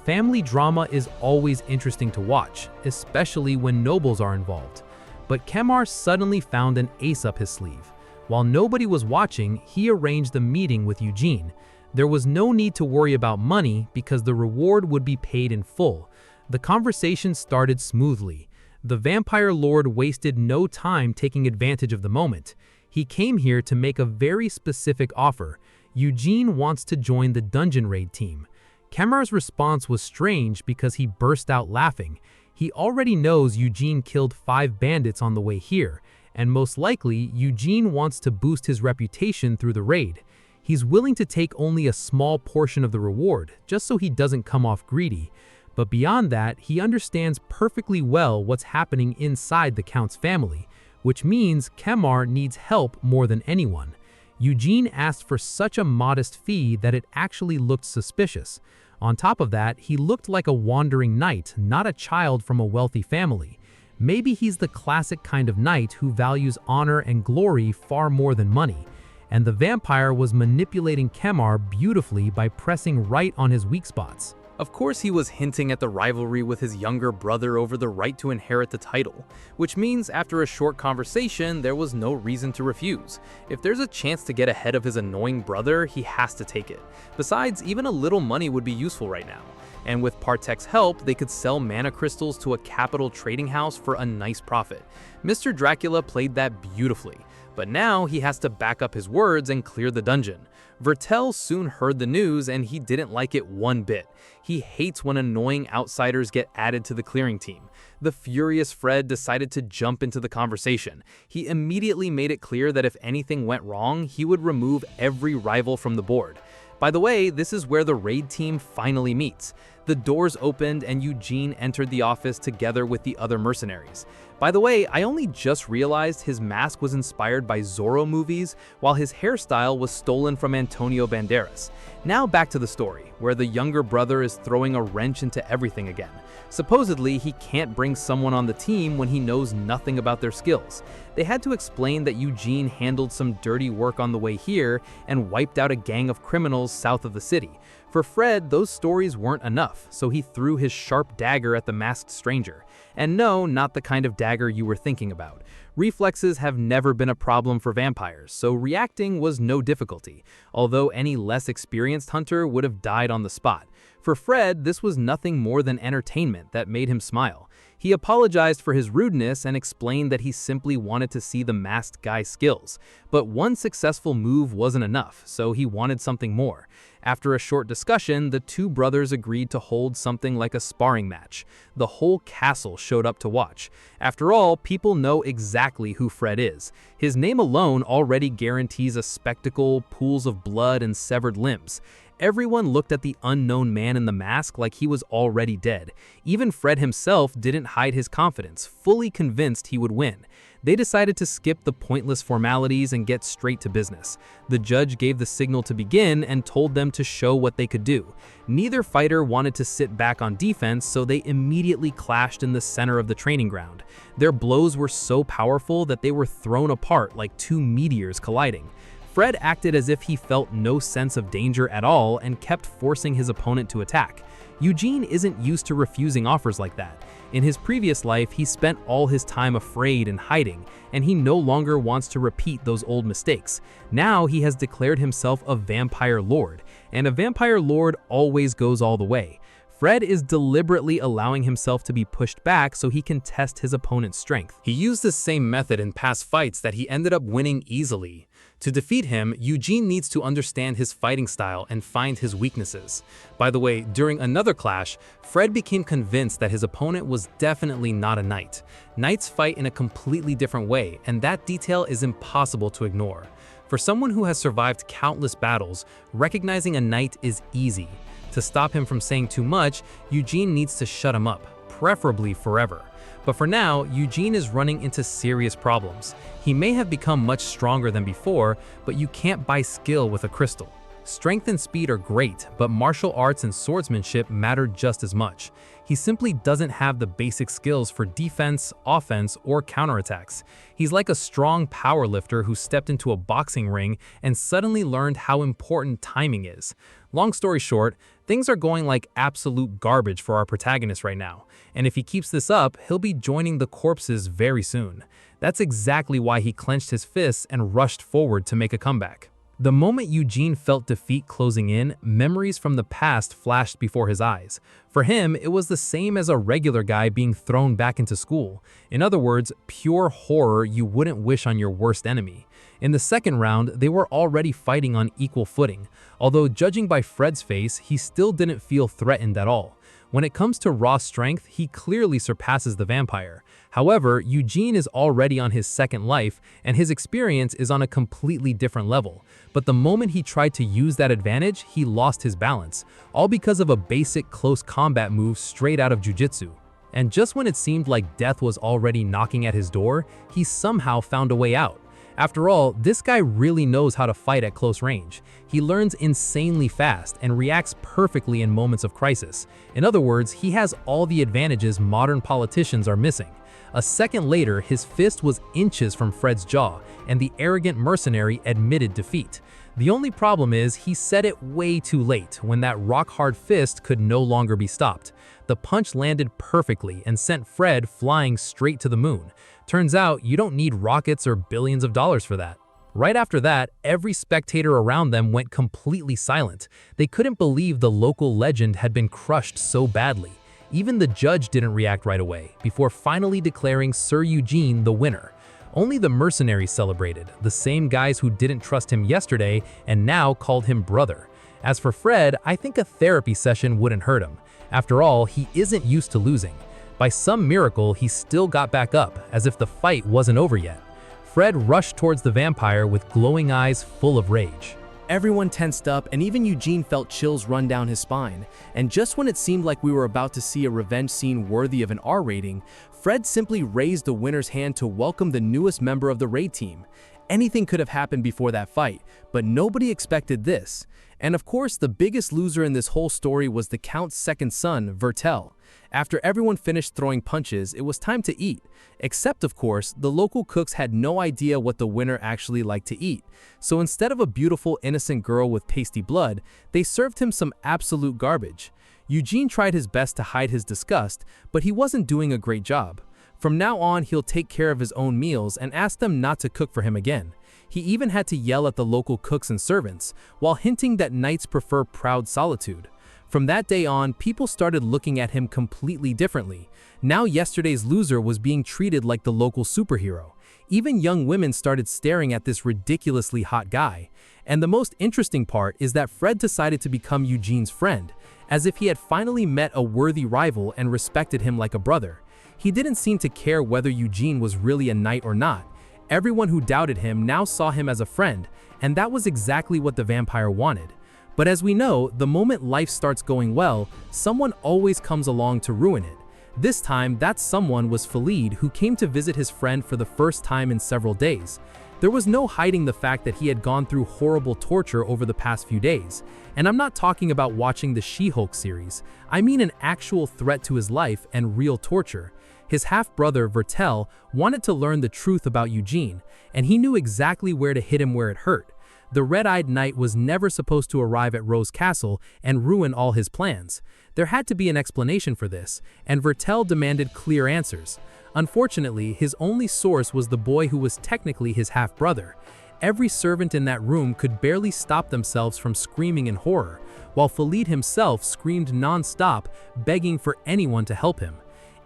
Family drama is always interesting to watch, especially when nobles are involved. But Kemar suddenly found an ace up his sleeve. While nobody was watching, he arranged the meeting with Eugene. There was no need to worry about money because the reward would be paid in full. The conversation started smoothly. The vampire lord wasted no time taking advantage of the moment. He came here to make a very specific offer. Eugene wants to join the dungeon raid team. Kemar's response was strange because he burst out laughing. He already knows Eugene killed 5 bandits on the way here, and most likely Eugene wants to boost his reputation through the raid. He's willing to take only a small portion of the reward, just so he doesn't come off greedy. But beyond that, he understands perfectly well what's happening inside the Count's family, which means Kemar needs help more than anyone. Eugene asked for such a modest fee that it actually looked suspicious. On top of that, he looked like a wandering knight, not a child from a wealthy family. Maybe he's the classic kind of knight who values honor and glory far more than money. And the vampire was manipulating Kemar beautifully by pressing right on his weak spots. Of course, he was hinting at the rivalry with his younger brother over the right to inherit the title, which means after a short conversation, there was no reason to refuse. If there's a chance to get ahead of his annoying brother, he has to take it. Besides, even a little money would be useful right now. And with Partek's help, they could sell mana crystals to a capital trading house for a nice profit. Mr. Dracula played that beautifully, but now he has to back up his words and clear the dungeon. Vertel soon heard the news and he didn't like it one bit. He hates when annoying outsiders get added to the clearing team. The furious Fred decided to jump into the conversation. He immediately made it clear that if anything went wrong, he would remove every rival from the board. By the way, this is where the raid team finally meets. The doors opened and Eugene entered the office together with the other mercenaries. By the way, I only just realized his mask was inspired by Zorro movies, while his hairstyle was stolen from Antonio Banderas. Now back to the story, where the younger brother is throwing a wrench into everything again. Supposedly, he can't bring someone on the team when he knows nothing about their skills. They had to explain that Eugene handled some dirty work on the way here and wiped out a gang of criminals south of the city. For Fred, those stories weren't enough, so he threw his sharp dagger at the masked stranger. And no, not the kind of dagger you were thinking about. Reflexes have never been a problem for vampires, so reacting was no difficulty, although any less experienced hunter would have died on the spot. For Fred, this was nothing more than entertainment that made him smile. He apologized for his rudeness and explained that he simply wanted to see the masked guy's skills. But one successful move wasn't enough, so he wanted something more. After a short discussion, the two brothers agreed to hold something like a sparring match. The whole castle showed up to watch. After all, people know exactly who Fred is. His name alone already guarantees a spectacle, pools of blood, and severed limbs. Everyone looked at the unknown man in the mask like he was already dead. Even Fred himself didn't hide his confidence, fully convinced he would win. They decided to skip the pointless formalities and get straight to business. The judge gave the signal to begin and told them to show what they could do. Neither fighter wanted to sit back on defense, so they immediately clashed in the center of the training ground. Their blows were so powerful that they were thrown apart like two meteors colliding. Fred acted as if he felt no sense of danger at all and kept forcing his opponent to attack. Eugene isn't used to refusing offers like that. In his previous life, he spent all his time afraid and hiding, and he no longer wants to repeat those old mistakes. Now he has declared himself a vampire lord, and a vampire lord always goes all the way. Fred is deliberately allowing himself to be pushed back so he can test his opponent's strength. He used the same method in past fights that he ended up winning easily. To defeat him, Eugene needs to understand his fighting style and find his weaknesses. By the way, during another clash, Fred became convinced that his opponent was definitely not a knight. Knights fight in a completely different way, and that detail is impossible to ignore. For someone who has survived countless battles, recognizing a knight is easy. To stop him from saying too much, Eugene needs to shut him up, preferably forever. But for now, Eugene is running into serious problems. He may have become much stronger than before, but you can't buy skill with a crystal. Strength and speed are great, but martial arts and swordsmanship matter just as much. He simply doesn't have the basic skills for defense, offense, or counterattacks. He's like a strong powerlifter who stepped into a boxing ring and suddenly learned how important timing is. Long story short, things are going like absolute garbage for our protagonist right now, and if he keeps this up, he'll be joining the corpses very soon. That's exactly why he clenched his fists and rushed forward to make a comeback. The moment Eugene felt defeat closing in, memories from the past flashed before his eyes. For him, it was the same as a regular guy being thrown back into school. In other words, pure horror you wouldn't wish on your worst enemy. In the second round, they were already fighting on equal footing, although judging by Fred's face, he still didn't feel threatened at all. When it comes to raw strength, he clearly surpasses the vampire. However, Eugene is already on his second life, and his experience is on a completely different level. But the moment he tried to use that advantage, he lost his balance, all because of a basic close combat move straight out of jiu-jitsu. And just when it seemed like death was already knocking at his door, he somehow found a way out. After all, this guy really knows how to fight at close range. He learns insanely fast and reacts perfectly in moments of crisis. In other words, he has all the advantages modern politicians are missing. A second later, his fist was inches from Fred's jaw, and the arrogant mercenary admitted defeat. The only problem is he said it way too late, when that rock-hard fist could no longer be stopped. The punch landed perfectly and sent Fred flying straight to the moon. Turns out, you don't need rockets or billions of dollars for that. Right after that, every spectator around them went completely silent. They couldn't believe the local legend had been crushed so badly. Even the judge didn't react right away, before finally declaring Sir Eugene the winner. Only the mercenaries celebrated, the same guys who didn't trust him yesterday and now called him brother. As for Fred, I think a therapy session wouldn't hurt him. After all, he isn't used to losing. By some miracle, he still got back up, as if the fight wasn't over yet. Fred rushed towards the vampire with glowing eyes full of rage. Everyone tensed up, and even Eugene felt chills run down his spine. And just when it seemed like we were about to see a revenge scene worthy of an R rating, Fred simply raised the winner's hand to welcome the newest member of the raid team. Anything could have happened before that fight, but nobody expected this. And of course, the biggest loser in this whole story was the Count's second son, Vertel. After everyone finished throwing punches, it was time to eat. Except, of course, the local cooks had no idea what the winner actually liked to eat. So instead of a beautiful, innocent girl with pasty blood, they served him some absolute garbage. Eugene tried his best to hide his disgust, but he wasn't doing a great job. From now on, he'll take care of his own meals and ask them not to cook for him again. He even had to yell at the local cooks and servants, while hinting that knights prefer proud solitude. From that day on, people started looking at him completely differently. Now yesterday's loser was being treated like the local superhero. Even young women started staring at this ridiculously hot guy. And the most interesting part is that Fred decided to become Eugene's friend, as if he had finally met a worthy rival and respected him like a brother. He didn't seem to care whether Eugene was really a knight or not. Everyone who doubted him now saw him as a friend, and that was exactly what the vampire wanted. But as we know, the moment life starts going well, someone always comes along to ruin it. This time, that someone was Khalid, who came to visit his friend for the first time in several days. There was no hiding the fact that he had gone through horrible torture over the past few days. And I'm not talking about watching the She-Hulk series. I mean an actual threat to his life and real torture. His half-brother, Vertel, wanted to learn the truth about Eugene, and he knew exactly where to hit him where it hurt. The red-eyed knight was never supposed to arrive at Rose Castle and ruin all his plans. There had to be an explanation for this, and Vertel demanded clear answers. Unfortunately, his only source was the boy who was technically his half-brother. Every servant in that room could barely stop themselves from screaming in horror, while Khalid himself screamed non-stop, begging for anyone to help him.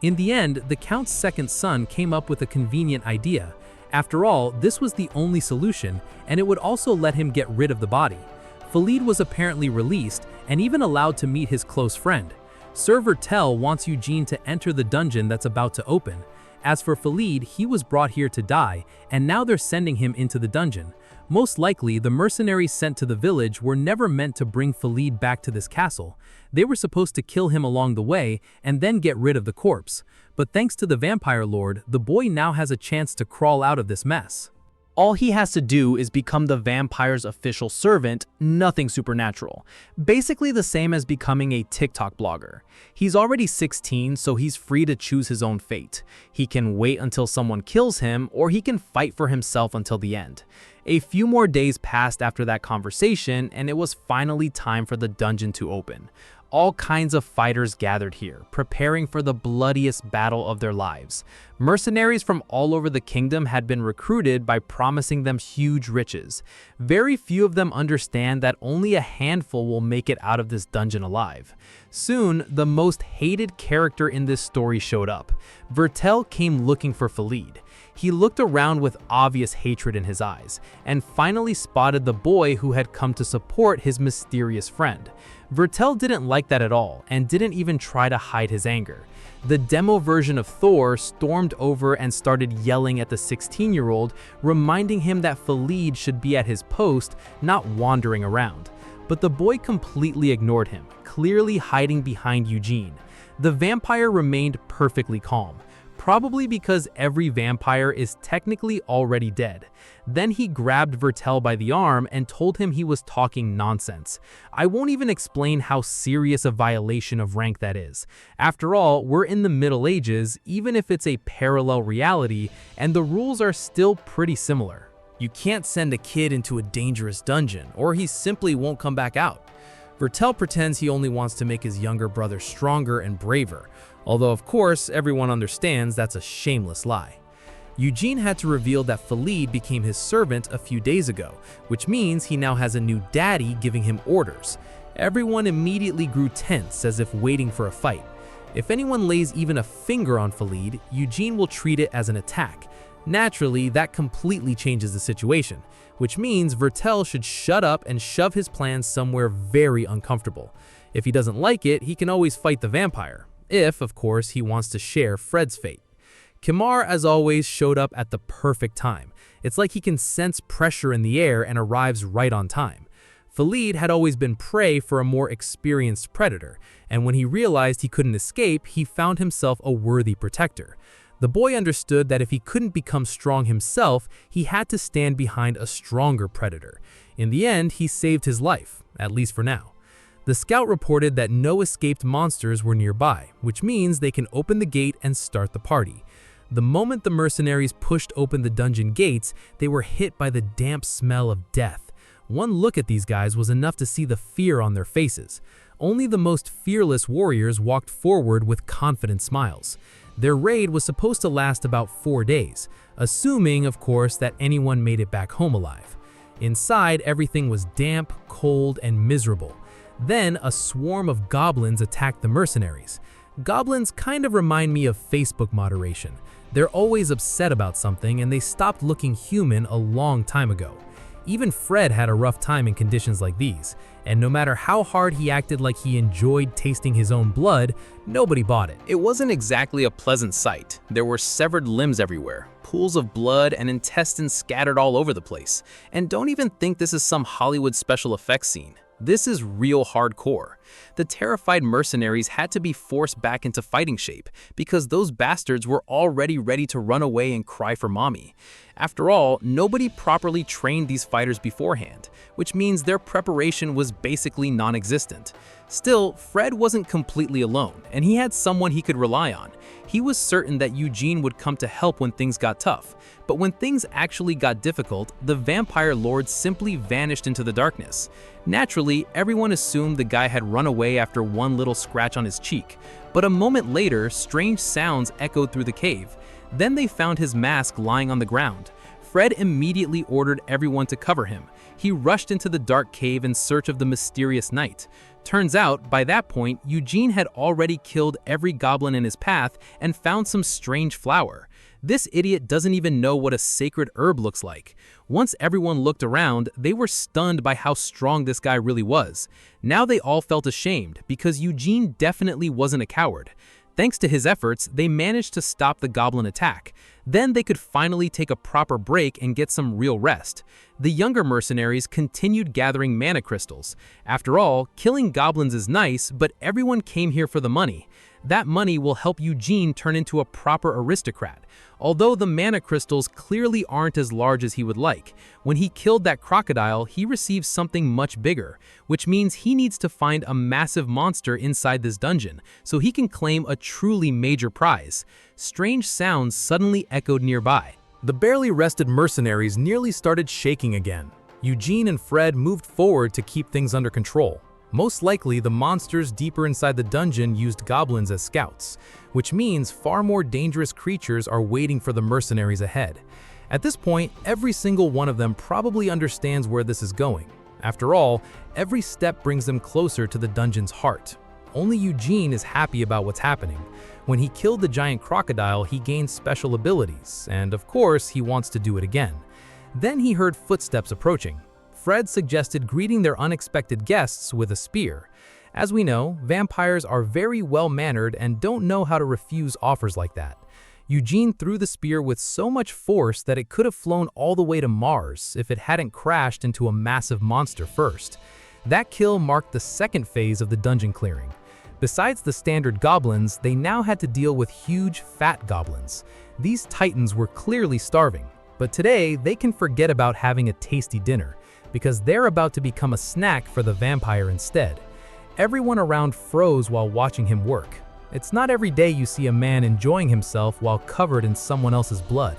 In the end, the Count's second son came up with a convenient idea. After all, this was the only solution, and it would also let him get rid of the body. Khalid was apparently released, and even allowed to meet his close friend. Sir Vertel wants Eugene to enter the dungeon that's about to open. As for Khalid, he was brought here to die, and now they're sending him into the dungeon. Most likely, the mercenaries sent to the village were never meant to bring Khalid back to this castle. They were supposed to kill him along the way and then get rid of the corpse. But thanks to the vampire lord, the boy now has a chance to crawl out of this mess. All he has to do is become the vampire's official servant, nothing supernatural. Basically the same as becoming a TikTok blogger. He's already 16, so he's free to choose his own fate. He can wait until someone kills him, or he can fight for himself until the end. A few more days passed after that conversation, and it was finally time for the dungeon to open. All kinds of fighters gathered here, preparing for the bloodiest battle of their lives. Mercenaries from all over the kingdom had been recruited by promising them huge riches. Very few of them understand that only a handful will make it out of this dungeon alive. Soon, the most hated character in this story showed up. Vertel came looking for Khalid. He looked around with obvious hatred in his eyes, and finally spotted the boy who had come to support his mysterious friend. Vertel didn't like that at all, and didn't even try to hide his anger. The demo version of Thor stormed over and started yelling at the 16-year-old, reminding him that Khalid should be at his post, not wandering around. But the boy completely ignored him, clearly hiding behind Eugene. The vampire remained perfectly calm, probably because every vampire is technically already dead. Then he grabbed Vertel by the arm and told him he was talking nonsense. I won't even explain how serious a violation of rank that is. After all, we're in the Middle Ages, even if it's a parallel reality, and the rules are still pretty similar. You can't send a kid into a dangerous dungeon, or he simply won't come back out. Vertel pretends he only wants to make his younger brother stronger and braver, although of course everyone understands that's a shameless lie. Eugene had to reveal that Khalid became his servant a few days ago, which means he now has a new daddy giving him orders. Everyone immediately grew tense as if waiting for a fight. If anyone lays even a finger on Khalid, Eugene will treat it as an attack. Naturally, that completely changes the situation, which means Vertel should shut up and shove his plans somewhere very uncomfortable. If he doesn't like it, he can always fight the vampire. If, of course, he wants to share Fred's fate. Kimar, as always, showed up at the perfect time. It's like he can sense pressure in the air and arrives right on time. Khalid had always been prey for a more experienced predator, and when he realized he couldn't escape, he found himself a worthy protector. The boy understood that if he couldn't become strong himself, he had to stand behind a stronger predator. In the end, he saved his life, at least for now. The scout reported that no escaped monsters were nearby, which means they can open the gate and start the party. The moment the mercenaries pushed open the dungeon gates, they were hit by the damp smell of death. One look at these guys was enough to see the fear on their faces. Only the most fearless warriors walked forward with confident smiles. Their raid was supposed to last about 4 days, assuming, of course, that anyone made it back home alive. Inside, everything was damp, cold, and miserable. Then, a swarm of goblins attacked the mercenaries. Goblins kind of remind me of Facebook moderation. They're always upset about something, and they stopped looking human a long time ago. Even Fred had a rough time in conditions like these, and no matter how hard he acted like he enjoyed tasting his own blood, nobody bought it. It wasn't exactly a pleasant sight. There were severed limbs everywhere, pools of blood and intestines scattered all over the place. And don't even think this is some Hollywood special effects scene. This is real hardcore. The terrified mercenaries had to be forced back into fighting shape because those bastards were already ready to run away and cry for mommy. After all, nobody properly trained these fighters beforehand, which means their preparation was basically non-existent. Still, Fred wasn't completely alone, and he had someone he could rely on. He was certain that Eugene would come to help when things got tough. But when things actually got difficult, the vampire lord simply vanished into the darkness. Naturally, everyone assumed the guy had run away after one little scratch on his cheek. But a moment later, strange sounds echoed through the cave. Then they found his mask lying on the ground. Fred immediately ordered everyone to cover him. He rushed into the dark cave in search of the mysterious knight. Turns out, by that point, Eugene had already killed every goblin in his path and found some strange flower. This idiot doesn't even know what a sacred herb looks like. Once everyone looked around, they were stunned by how strong this guy really was. Now they all felt ashamed because Eugene definitely wasn't a coward. Thanks to his efforts, they managed to stop the goblin attack. Then they could finally take a proper break and get some real rest. The younger mercenaries continued gathering mana crystals. After all, killing goblins is nice, but everyone came here for the money. That money will help Eugene turn into a proper aristocrat. Although the mana crystals clearly aren't as large as he would like, when he killed that crocodile, he received something much bigger, which means he needs to find a massive monster inside this dungeon, so he can claim a truly major prize. Strange sounds suddenly echoed nearby. The barely rested mercenaries nearly started shaking again. Eugene and Fred moved forward to keep things under control. Most likely, the monsters deeper inside the dungeon used goblins as scouts, which means far more dangerous creatures are waiting for the mercenaries ahead. At this point, every single one of them probably understands where this is going. After all, every step brings them closer to the dungeon's heart. Only Eugene is happy about what's happening. When he killed the giant crocodile, he gained special abilities, and of course, he wants to do it again. Then he heard footsteps approaching. Fred suggested greeting their unexpected guests with a spear. As we know, vampires are very well-mannered and don't know how to refuse offers like that. Eugene threw the spear with so much force that it could have flown all the way to Mars if it hadn't crashed into a massive monster first. That kill marked the second phase of the dungeon clearing. Besides the standard goblins, they now had to deal with huge, fat goblins. These titans were clearly starving, but today they can forget about having a tasty dinner, because they're about to become a snack for the vampire instead. Everyone around froze while watching him work. It's not every day you see a man enjoying himself while covered in someone else's blood.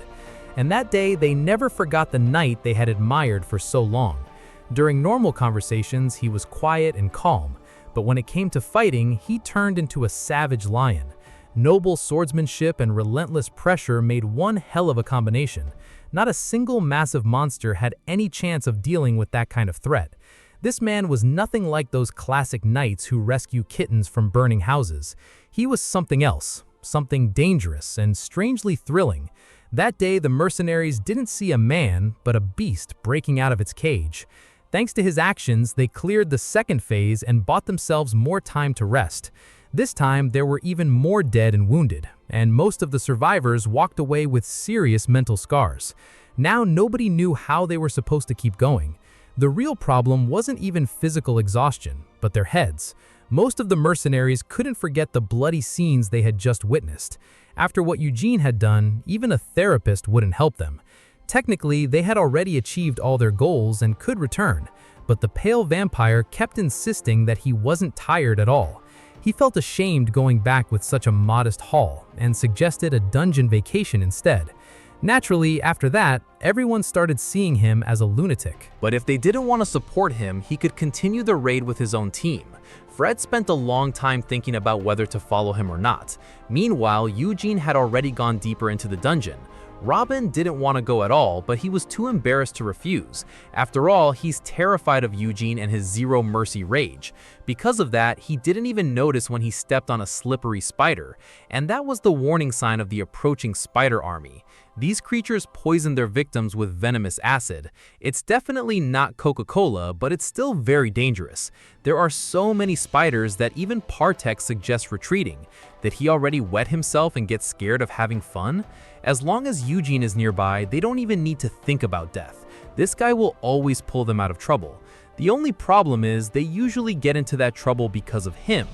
And that day, they never forgot the knight they had admired for so long. During normal conversations, he was quiet and calm, but when it came to fighting, he turned into a savage lion. Noble swordsmanship and relentless pressure made one hell of a combination. Not a single massive monster had any chance of dealing with that kind of threat. This man was nothing like those classic knights who rescue kittens from burning houses. He was something else, something dangerous and strangely thrilling. That day, the mercenaries didn't see a man, but a beast breaking out of its cage. Thanks to his actions, they cleared the second phase and bought themselves more time to rest. This time, there were even more dead and wounded, and most of the survivors walked away with serious mental scars. Now nobody knew how they were supposed to keep going. The real problem wasn't even physical exhaustion, but their heads. Most of the mercenaries couldn't forget the bloody scenes they had just witnessed. After what Eugene had done, even a therapist wouldn't help them. Technically, they had already achieved all their goals and could return, but the pale vampire kept insisting that he wasn't tired at all. He felt ashamed going back with such a modest haul and suggested a dungeon vacation instead. Naturally, after that, everyone started seeing him as a lunatic. But if they didn't want to support him, he could continue the raid with his own team. Fred spent a long time thinking about whether to follow him or not. Meanwhile, Eugene had already gone deeper into the dungeon. Robin didn't want to go at all, but he was too embarrassed to refuse. After all, he's terrified of Eugene and his zero-mercy rage. Because of that, he didn't even notice when he stepped on a slippery spider, and that was the warning sign of the approaching spider army. These creatures poison their victims with venomous acid. It's definitely not Coca-Cola, but it's still very dangerous. There are so many spiders that even Partek suggests retreating. Did he already wet himself and get scared of having fun? As long as Eugene is nearby, they don't even need to think about death. This guy will always pull them out of trouble. The only problem is they usually get into that trouble because of him.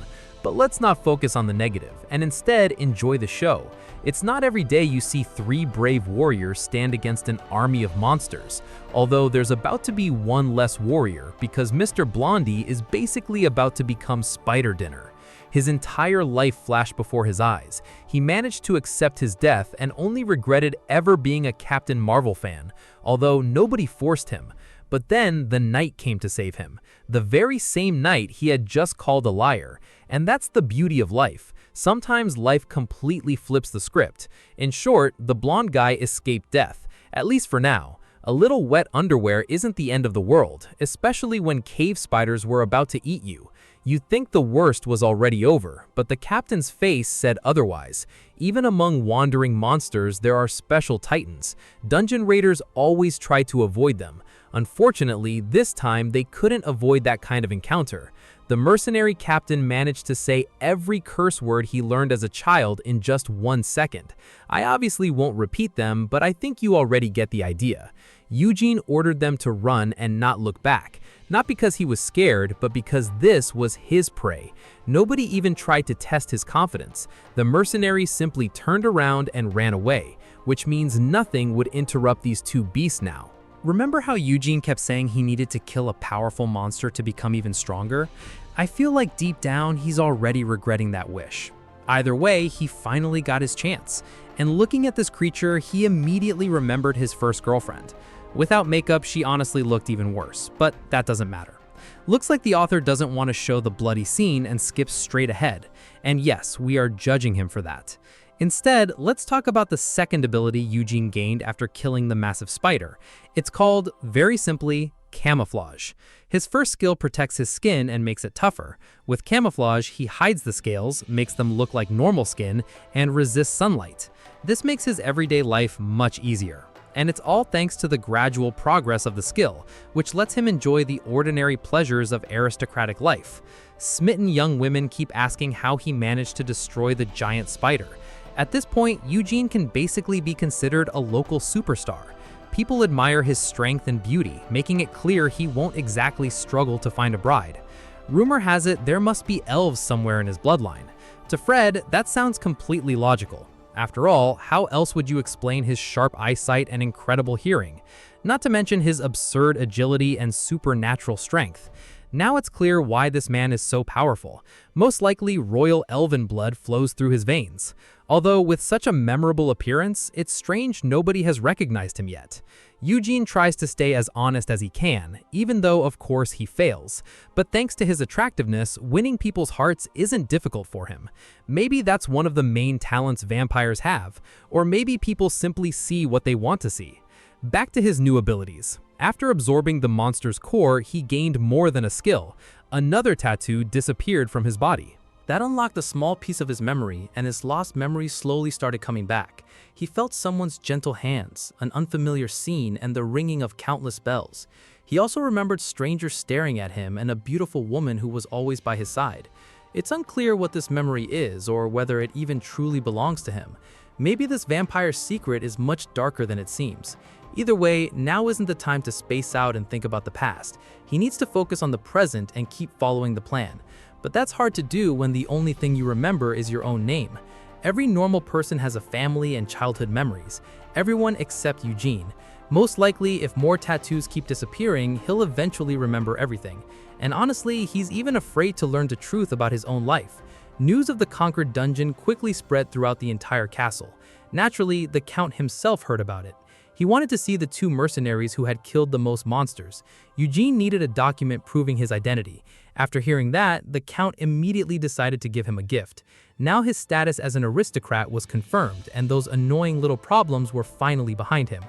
But let's not focus on the negative, and instead enjoy the show. It's not every day you see 3 brave warriors stand against an army of monsters, although there's about to be one less warrior because Mr. Blondie is basically about to become Spider Dinner. His entire life flashed before his eyes. He managed to accept his death and only regretted ever being a Captain Marvel fan, although nobody forced him. But then the night came to save him, the very same night he had just called a liar. And that's the beauty of life. Sometimes life completely flips the script. In short, the blonde guy escaped death, at least for now. A little wet underwear isn't the end of the world, especially when cave spiders were about to eat you. You'd think the worst was already over, but the captain's face said otherwise. Even among wandering monsters, there are special titans. Dungeon raiders always try to avoid them. Unfortunately, this time they couldn't avoid that kind of encounter. The mercenary captain managed to say every curse word he learned as a child in just 1 second. I obviously won't repeat them, but I think you already get the idea. Eugene ordered them to run and not look back. Not because he was scared, but because this was his prey. Nobody even tried to test his confidence. The mercenaries simply turned around and ran away, which means nothing would interrupt these 2 beasts now. Remember how Eugene kept saying he needed to kill a powerful monster to become even stronger? I feel like deep down he's already regretting that wish. Either way, he finally got his chance. And looking at this creature, he immediately remembered his first girlfriend. Without makeup, she honestly looked even worse, but that doesn't matter. Looks like the author doesn't want to show the bloody scene and skips straight ahead. And yes, we are judging him for that. Instead, let's talk about the second ability Eugene gained after killing the massive spider. It's called, very simply, camouflage. His first skill protects his skin and makes it tougher. With camouflage, he hides the scales, makes them look like normal skin, and resists sunlight. This makes his everyday life much easier. And it's all thanks to the gradual progress of the skill, which lets him enjoy the ordinary pleasures of aristocratic life. Smitten young women keep asking how he managed to destroy the giant spider. At this point, Eugene can basically be considered a local superstar. People admire his strength and beauty, making it clear he won't exactly struggle to find a bride. Rumor has it there must be elves somewhere in his bloodline. To Fred, that sounds completely logical. After all, how else would you explain his sharp eyesight and incredible hearing? Not to mention his absurd agility and supernatural strength. Now it's clear why this man is so powerful. Most likely, royal elven blood flows through his veins. Although with such a memorable appearance, it's strange nobody has recognized him yet. Eugene tries to stay as honest as he can, even though of course he fails. But thanks to his attractiveness, winning people's hearts isn't difficult for him. Maybe that's one of the main talents vampires have, or maybe people simply see what they want to see. Back to his new abilities. After absorbing the monster's core, he gained more than a skill. Another tattoo disappeared from his body. That unlocked a small piece of his memory, and his lost memories slowly started coming back. He felt someone's gentle hands, an unfamiliar scene, and the ringing of countless bells. He also remembered strangers staring at him and a beautiful woman who was always by his side. It's unclear what this memory is or whether it even truly belongs to him. Maybe this vampire's secret is much darker than it seems. Either way, now isn't the time to space out and think about the past. He needs to focus on the present and keep following the plan. But that's hard to do when the only thing you remember is your own name. Every normal person has a family and childhood memories. Everyone except Eugene. Most likely, if more tattoos keep disappearing, he'll eventually remember everything. And honestly, he's even afraid to learn the truth about his own life. News of the conquered dungeon quickly spread throughout the entire castle. Naturally, the Count himself heard about it. He wanted to see the 2 mercenaries who had killed the most monsters. Eugene needed a document proving his identity. After hearing that, the Count immediately decided to give him a gift. Now his status as an aristocrat was confirmed, and those annoying little problems were finally behind him.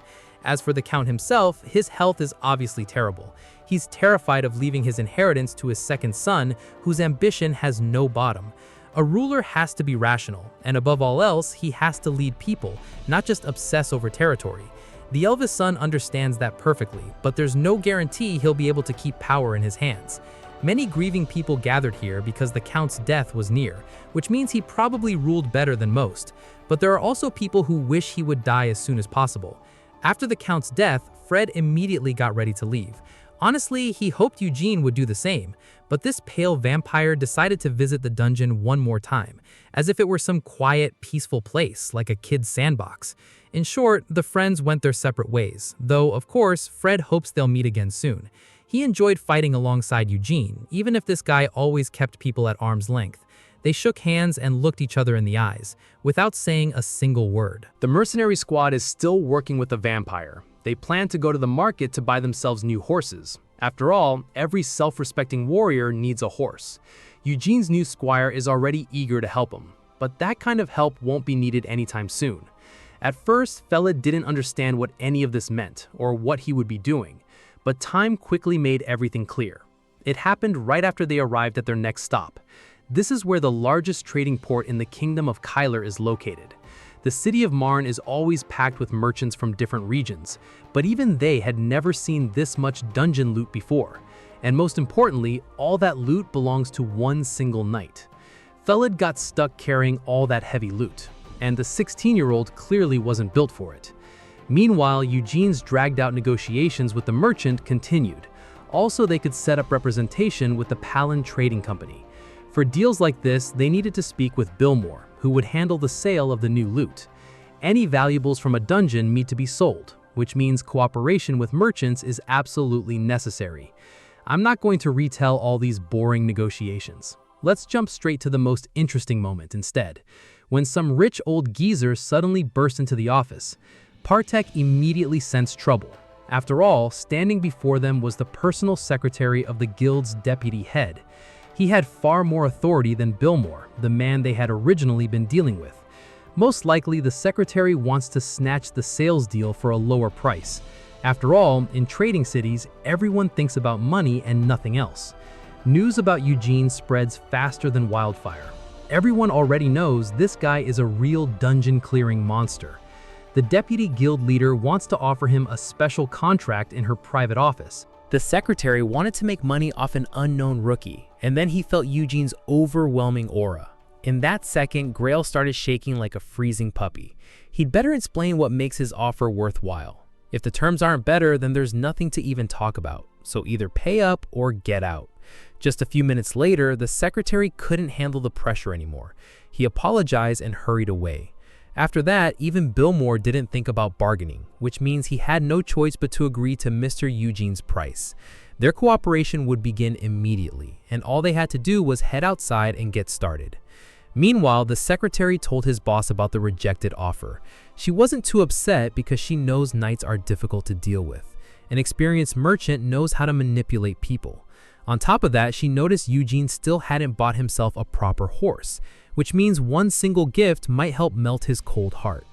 As for the Count himself, his health is obviously terrible. He's terrified of leaving his inheritance to his second son, whose ambition has no bottom. A ruler has to be rational, and above all else, he has to lead people, not just obsess over territory. The eldest son understands that perfectly, but there's no guarantee he'll be able to keep power in his hands. Many grieving people gathered here because the Count's death was near, which means he probably ruled better than most. But there are also people who wish he would die as soon as possible. After the Count's death, Fred immediately got ready to leave. Honestly, he hoped Eugene would do the same, but this pale vampire decided to visit the dungeon one more time, as if it were some quiet, peaceful place, like a kid's sandbox. In short, the friends went their separate ways, though, of course, Fred hopes they'll meet again soon. He enjoyed fighting alongside Eugene, even if this guy always kept people at arm's length. They shook hands and looked each other in the eyes, without saying a single word. The mercenary squad is still working with the vampire. They plan to go to the market to buy themselves new horses. After all, every self-respecting warrior needs a horse. Eugene's new squire is already eager to help him, but that kind of help won't be needed anytime soon. At first, Felid didn't understand what any of this meant, or what he would be doing, but time quickly made everything clear. It happened right after they arrived at their next stop. This is where the largest trading port in the kingdom of Kyler is located. The city of Marn is always packed with merchants from different regions, but even they had never seen this much dungeon loot before. And most importantly, all that loot belongs to one single knight. Felid got stuck carrying all that heavy loot, and the 16-year-old clearly wasn't built for it. Meanwhile, Eugene's dragged-out negotiations with the merchant continued. Also, they could set up representation with the Palin Trading Company. For deals like this, they needed to speak with Billmore, who would handle the sale of the new loot. Any valuables from a dungeon need to be sold, which means cooperation with merchants is absolutely necessary. I'm not going to retell all these boring negotiations. Let's jump straight to the most interesting moment instead, when some rich old geezer suddenly burst into the office. Partek immediately sensed trouble. After all, standing before them was the personal secretary of the guild's deputy head. He had far more authority than Billmore, the man they had originally been dealing with. Most likely, the secretary wants to snatch the sales deal for a lower price. After all, in trading cities, everyone thinks about money and nothing else. News about Eugene spreads faster than wildfire. Everyone already knows this guy is a real dungeon-clearing monster. The deputy guild leader wants to offer him a special contract in her private office. The secretary wanted to make money off an unknown rookie, and then he felt Eugene's overwhelming aura. In that second, Grail started shaking like a freezing puppy. He'd better explain what makes his offer worthwhile. If the terms aren't better, then there's nothing to even talk about, so either pay up or get out. Just a few minutes later, the secretary couldn't handle the pressure anymore. He apologized and hurried away. After that, even Billmore didn't think about bargaining, which means he had no choice but to agree to Mr. Eugene's price. Their cooperation would begin immediately, and all they had to do was head outside and get started. Meanwhile, the secretary told his boss about the rejected offer. She wasn't too upset because she knows knights are difficult to deal with. An experienced merchant knows how to manipulate people. On top of that, she noticed Eugene still hadn't bought himself a proper horse, which means one single gift might help melt his cold heart.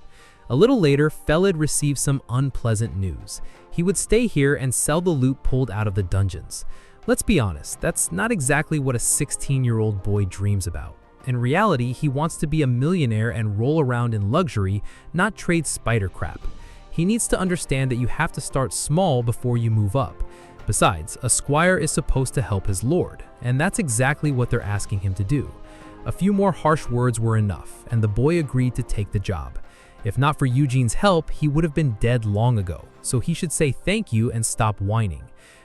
A little later, Felid received some unpleasant news. He would stay here and sell the loot pulled out of the dungeons. Let's be honest, that's not exactly what a 16-year-old boy dreams about. In reality, he wants to be a millionaire and roll around in luxury, not trade spider crap. He needs to understand that you have to start small before you move up. Besides, a squire is supposed to help his lord, and that's exactly what they're asking him to do. A few more harsh words were enough, and the boy agreed to take the job. If not for Eugene's help, he would have been dead long ago, so he should say thank you and stop whining.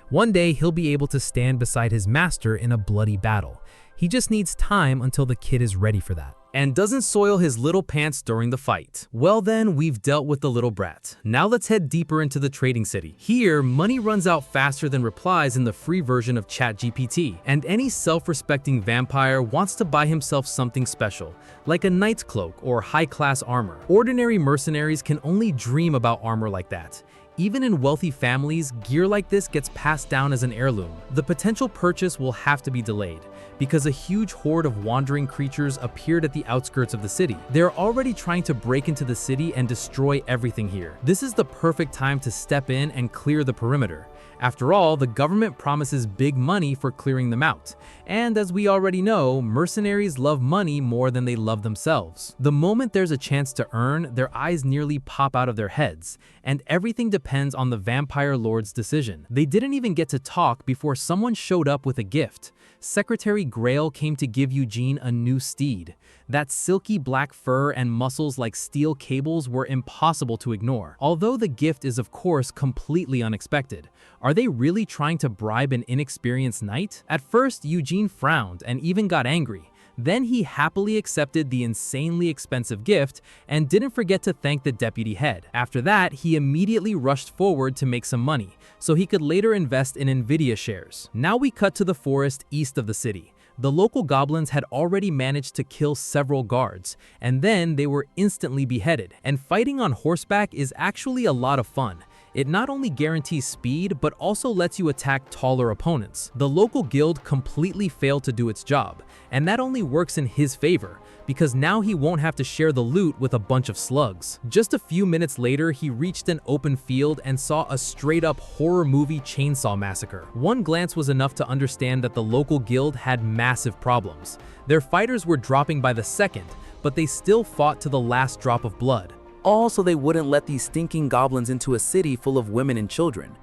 One day, he'll be able to stand beside his master in a bloody battle. He just needs time until the kid is ready for that. And doesn't soil his little pants during the fight. Well then, we've dealt with the little brat. Now let's head deeper into the trading city. Here, money runs out faster than replies in the free version of ChatGPT, and any self-respecting vampire wants to buy himself something special, like a knight's cloak or high-class armor. Ordinary mercenaries can only dream about armor like that. Even in wealthy families, gear like this gets passed down as an heirloom. The potential purchase will have to be delayed, because a huge horde of wandering creatures appeared at the outskirts of the city. They're already trying to break into the city and destroy everything here. This is the perfect time to step in and clear the perimeter. After all, the government promises big money for clearing them out. And as we already know, mercenaries love money more than they love themselves. The moment there's a chance to earn, their eyes nearly pop out of their heads, and everything depends depends on the vampire lord's decision. They didn't even get to talk before someone showed up with a gift. Secretary Grail came to give Eugene a new steed. That silky black fur and muscles like steel cables were impossible to ignore. Although the gift is of course completely unexpected. Are they really trying to bribe an inexperienced knight? At first, Eugene frowned and even got angry. Then he happily accepted the insanely expensive gift and didn't forget to thank the deputy head. After that, he immediately rushed forward to make some money, so he could later invest in Nvidia shares. Now we cut to the forest east of the city. The local goblins had already managed to kill several guards, and then they were instantly beheaded. And fighting on horseback is actually a lot of fun. It not only guarantees speed, but also lets you attack taller opponents. The local guild completely failed to do its job, and that only works in his favor, because now he won't have to share the loot with a bunch of slugs. Just a few minutes later, he reached an open field and saw a straight-up horror movie chainsaw massacre. One glance was enough to understand that the local guild had massive problems. Their fighters were dropping by the second, but they still fought to the last drop of blood. All so they wouldn't let these stinking goblins into a city full of women and children.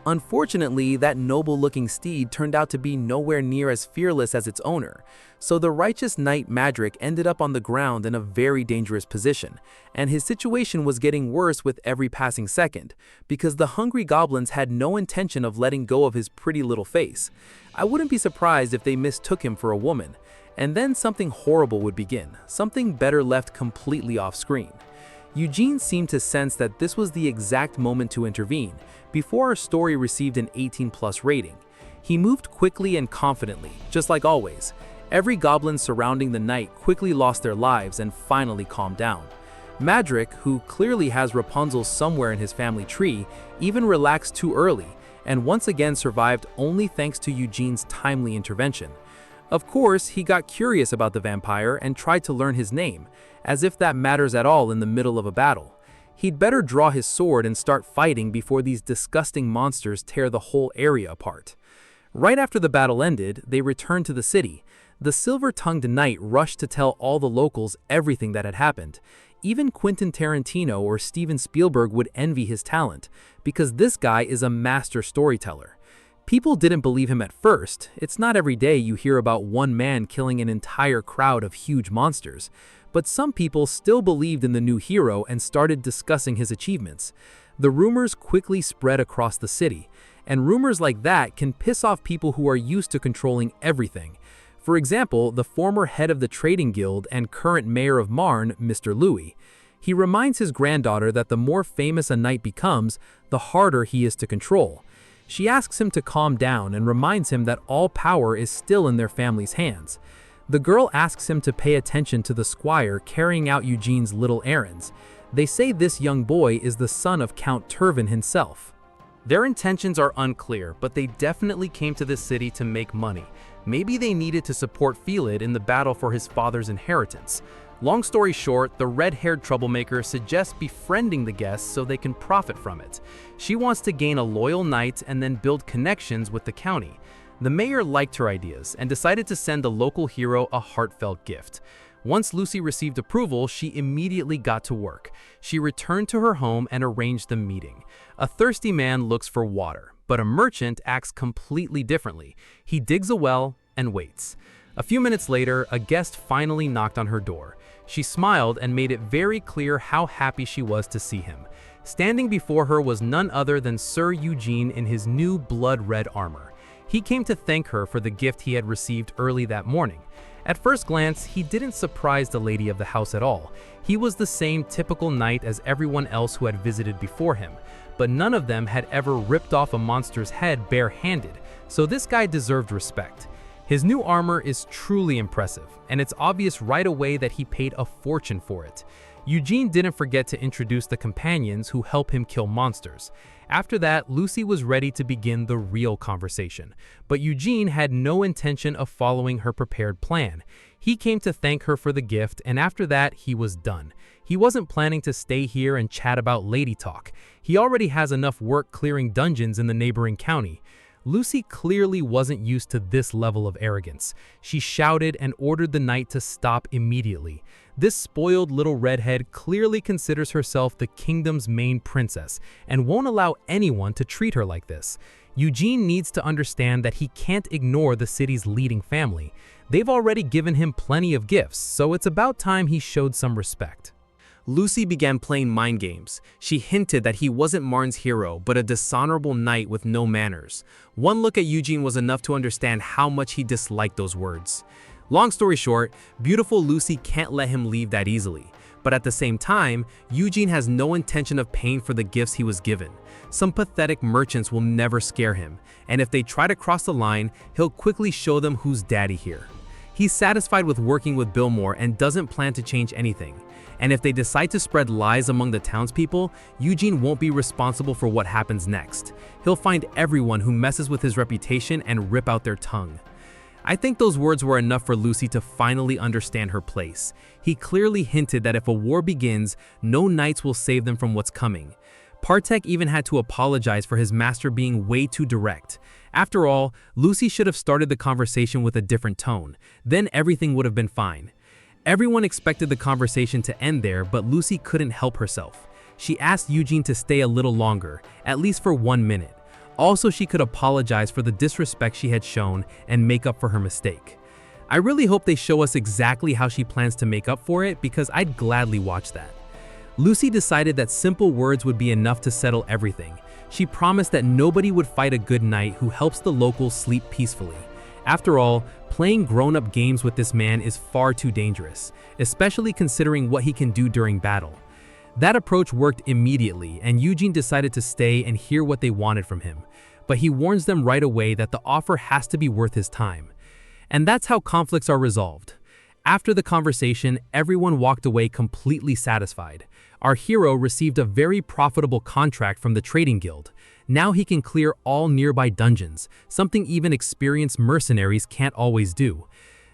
Unfortunately, that noble-looking steed turned out to be nowhere near as fearless as its owner, so the righteous knight Madrick ended up on the ground in a very dangerous position, and his situation was getting worse with every passing second, because the hungry goblins had no intention of letting go of his pretty little face. I wouldn't be surprised if they mistook him for a woman, and then something horrible would begin, something better left completely off screen. Eugene seemed to sense that this was the exact moment to intervene, before our story received an 18+ rating. He moved quickly and confidently, just like always. Every goblin surrounding the knight quickly lost their lives and finally calmed down. Madrick, who clearly has Rapunzel somewhere in his family tree, even relaxed too early, and once again survived only thanks to Eugene's timely intervention. Of course, he got curious about the vampire and tried to learn his name, as if that matters at all in the middle of a battle. He'd better draw his sword and start fighting before these disgusting monsters tear the whole area apart. Right after the battle ended, they returned to the city. The silver-tongued knight rushed to tell all the locals everything that had happened. Even Quentin Tarantino or Steven Spielberg would envy his talent, because this guy is a master storyteller. People didn't believe him at first. It's not every day you hear about one man killing an entire crowd of huge monsters. But some people still believed in the new hero and started discussing his achievements. The rumors quickly spread across the city, and rumors like that can piss off people who are used to controlling everything. For example, the former head of the trading guild and current mayor of Marne, Mr. Louis. He reminds his granddaughter that the more famous a knight becomes, the harder he is to control. She asks him to calm down and reminds him that all power is still in their family's hands. The girl asks him to pay attention to the squire carrying out Eugene's little errands. They say this young boy is the son of Count Turvin himself. Their intentions are unclear, but they definitely came to this city to make money. Maybe they needed to support Felid in the battle for his father's inheritance. Long story short, the red-haired troublemaker suggests befriending the guests so they can profit from it. She wants to gain a loyal knight and then build connections with the county. The mayor liked her ideas and decided to send the local hero a heartfelt gift. Once Lucy received approval, she immediately got to work. She returned to her home and arranged the meeting. A thirsty man looks for water, but a merchant acts completely differently. He digs a well and waits. A few minutes later, a guest finally knocked on her door. She smiled and made it very clear how happy she was to see him. Standing before her was none other than Sir Eugene in his new blood-red armor. He came to thank her for the gift he had received early that morning. At first glance, he didn't surprise the lady of the house at all. He was the same typical knight as everyone else who had visited before him, but none of them had ever ripped off a monster's head bare-handed, so this guy deserved respect. His new armor is truly impressive, and it's obvious right away that he paid a fortune for it. Eugene didn't forget to introduce the companions who help him kill monsters. After that, Lucy was ready to begin the real conversation, but Eugene had no intention of following her prepared plan. He came to thank her for the gift, and after that, he was done. He wasn't planning to stay here and chat about lady talk. He already has enough work clearing dungeons in the neighboring county. Lucy clearly wasn't used to this level of arrogance. She shouted and ordered the knight to stop immediately. This spoiled little redhead clearly considers herself the kingdom's main princess and won't allow anyone to treat her like this. Eugene needs to understand that he can't ignore the city's leading family. They've already given him plenty of gifts, so it's about time he showed some respect. Lucy began playing mind games. She hinted that he wasn't Marne's hero, but a dishonorable knight with no manners. One look at Eugene was enough to understand how much he disliked those words. Long story short, beautiful Lucy can't let him leave that easily. But at the same time, Eugene has no intention of paying for the gifts he was given. Some pathetic merchants will never scare him, and if they try to cross the line, he'll quickly show them who's daddy here. He's satisfied with working with Billmore and doesn't plan to change anything. And if they decide to spread lies among the townspeople, Eugene won't be responsible for what happens next. He'll find everyone who messes with his reputation and rip out their tongue. I think those words were enough for Lucy to finally understand her place. He clearly hinted that if a war begins, no knights will save them from what's coming. Partek even had to apologize for his master being way too direct. After all, Lucy should have started the conversation with a different tone. Then everything would have been fine. Everyone expected the conversation to end there, but Lucy couldn't help herself. She asked Eugene to stay a little longer, at least for 1 minute. Also, she could apologize for the disrespect she had shown and make up for her mistake. I really hope they show us exactly how she plans to make up for it, because I'd gladly watch that. Lucy decided that simple words would be enough to settle everything. She promised that nobody would fight a good knight who helps the locals sleep peacefully. After all, playing grown-up games with this man is far too dangerous, especially considering what he can do during battle. That approach worked immediately, and Eugene decided to stay and hear what they wanted from him. But he warns them right away that the offer has to be worth his time. And that's how conflicts are resolved. After the conversation, everyone walked away completely satisfied. Our hero received a very profitable contract from the trading guild. Now he can clear all nearby dungeons, something even experienced mercenaries can't always do.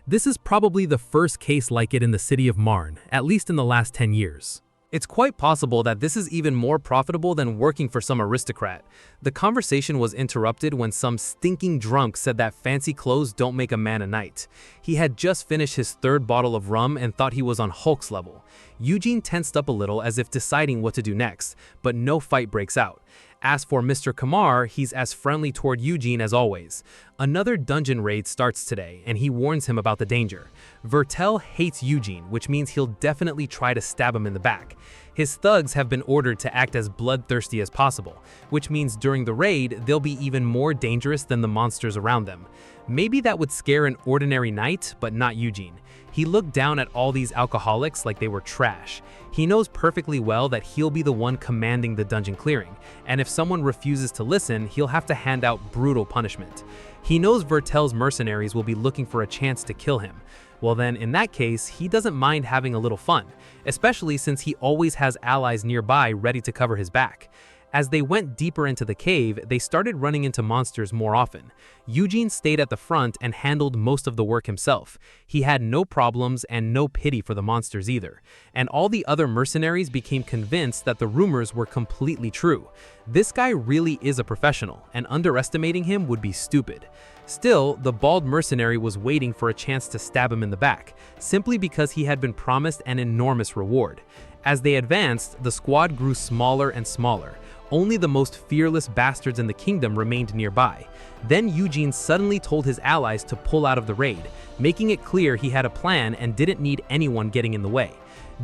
This is probably the first case like it in the city of Marne, at least in the last 10 years. It's quite possible that this is even more profitable than working for some aristocrat. The conversation was interrupted when some stinking drunk said that fancy clothes don't make a man a knight. He had just finished his 3rd bottle of rum and thought he was on Hulk's level. Eugene tensed up a little as if deciding what to do next, but no fight breaks out. As for Mr. Kamar, he's as friendly toward Eugene as always. Another dungeon raid starts today, and he warns him about the danger. Vertel hates Eugene, which means he'll definitely try to stab him in the back. His thugs have been ordered to act as bloodthirsty as possible, which means during the raid, they'll be even more dangerous than the monsters around them. Maybe that would scare an ordinary knight, but not Eugene. He looked down at all these alcoholics like they were trash. He knows perfectly well that he'll be the one commanding the dungeon clearing, and if someone refuses to listen, he'll have to hand out brutal punishment. He knows Vertel's mercenaries will be looking for a chance to kill him. Well then, in that case, he doesn't mind having a little fun, especially since he always has allies nearby ready to cover his back. As they went deeper into the cave, they started running into monsters more often. Eugene stayed at the front and handled most of the work himself. He had no problems and no pity for the monsters either. And all the other mercenaries became convinced that the rumors were completely true. This guy really is a professional, and underestimating him would be stupid. Still, the bald mercenary was waiting for a chance to stab him in the back, simply because he had been promised an enormous reward. As they advanced, the squad grew smaller and smaller. Only the most fearless bastards in the kingdom remained nearby. Then Eugene suddenly told his allies to pull out of the raid, making it clear he had a plan and didn't need anyone getting in the way.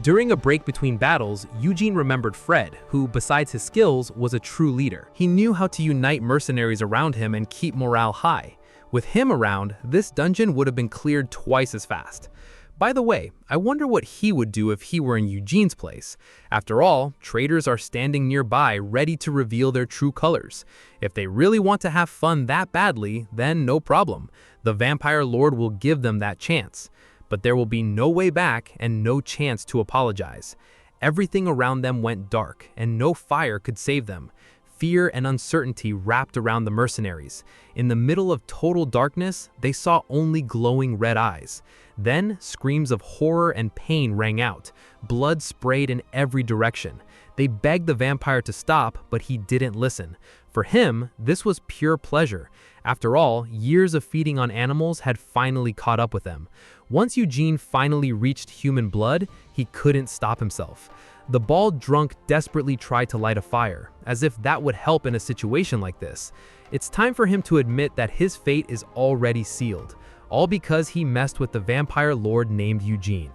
During a break between battles, Eugene remembered Fred, who, besides his skills, was a true leader. He knew how to unite mercenaries around him and keep morale high. With him around, this dungeon would have been cleared twice as fast. By the way, I wonder what he would do if he were in Eugene's place. After all, traitors are standing nearby ready to reveal their true colors. If they really want to have fun that badly, then no problem. The Vampire Lord will give them that chance. But there will be no way back and no chance to apologize. Everything around them went dark, and no fire could save them. Fear and uncertainty wrapped around the mercenaries. In the middle of total darkness, they saw only glowing red eyes. Then, screams of horror and pain rang out. Blood sprayed in every direction. They begged the vampire to stop, but he didn't listen. For him, this was pure pleasure. After all, years of feeding on animals had finally caught up with them. Once Eugene finally reached human blood, he couldn't stop himself. The bald drunk desperately tried to light a fire, as if that would help in a situation like this. It's time for him to admit that his fate is already sealed, all because he messed with the vampire lord named Eugene.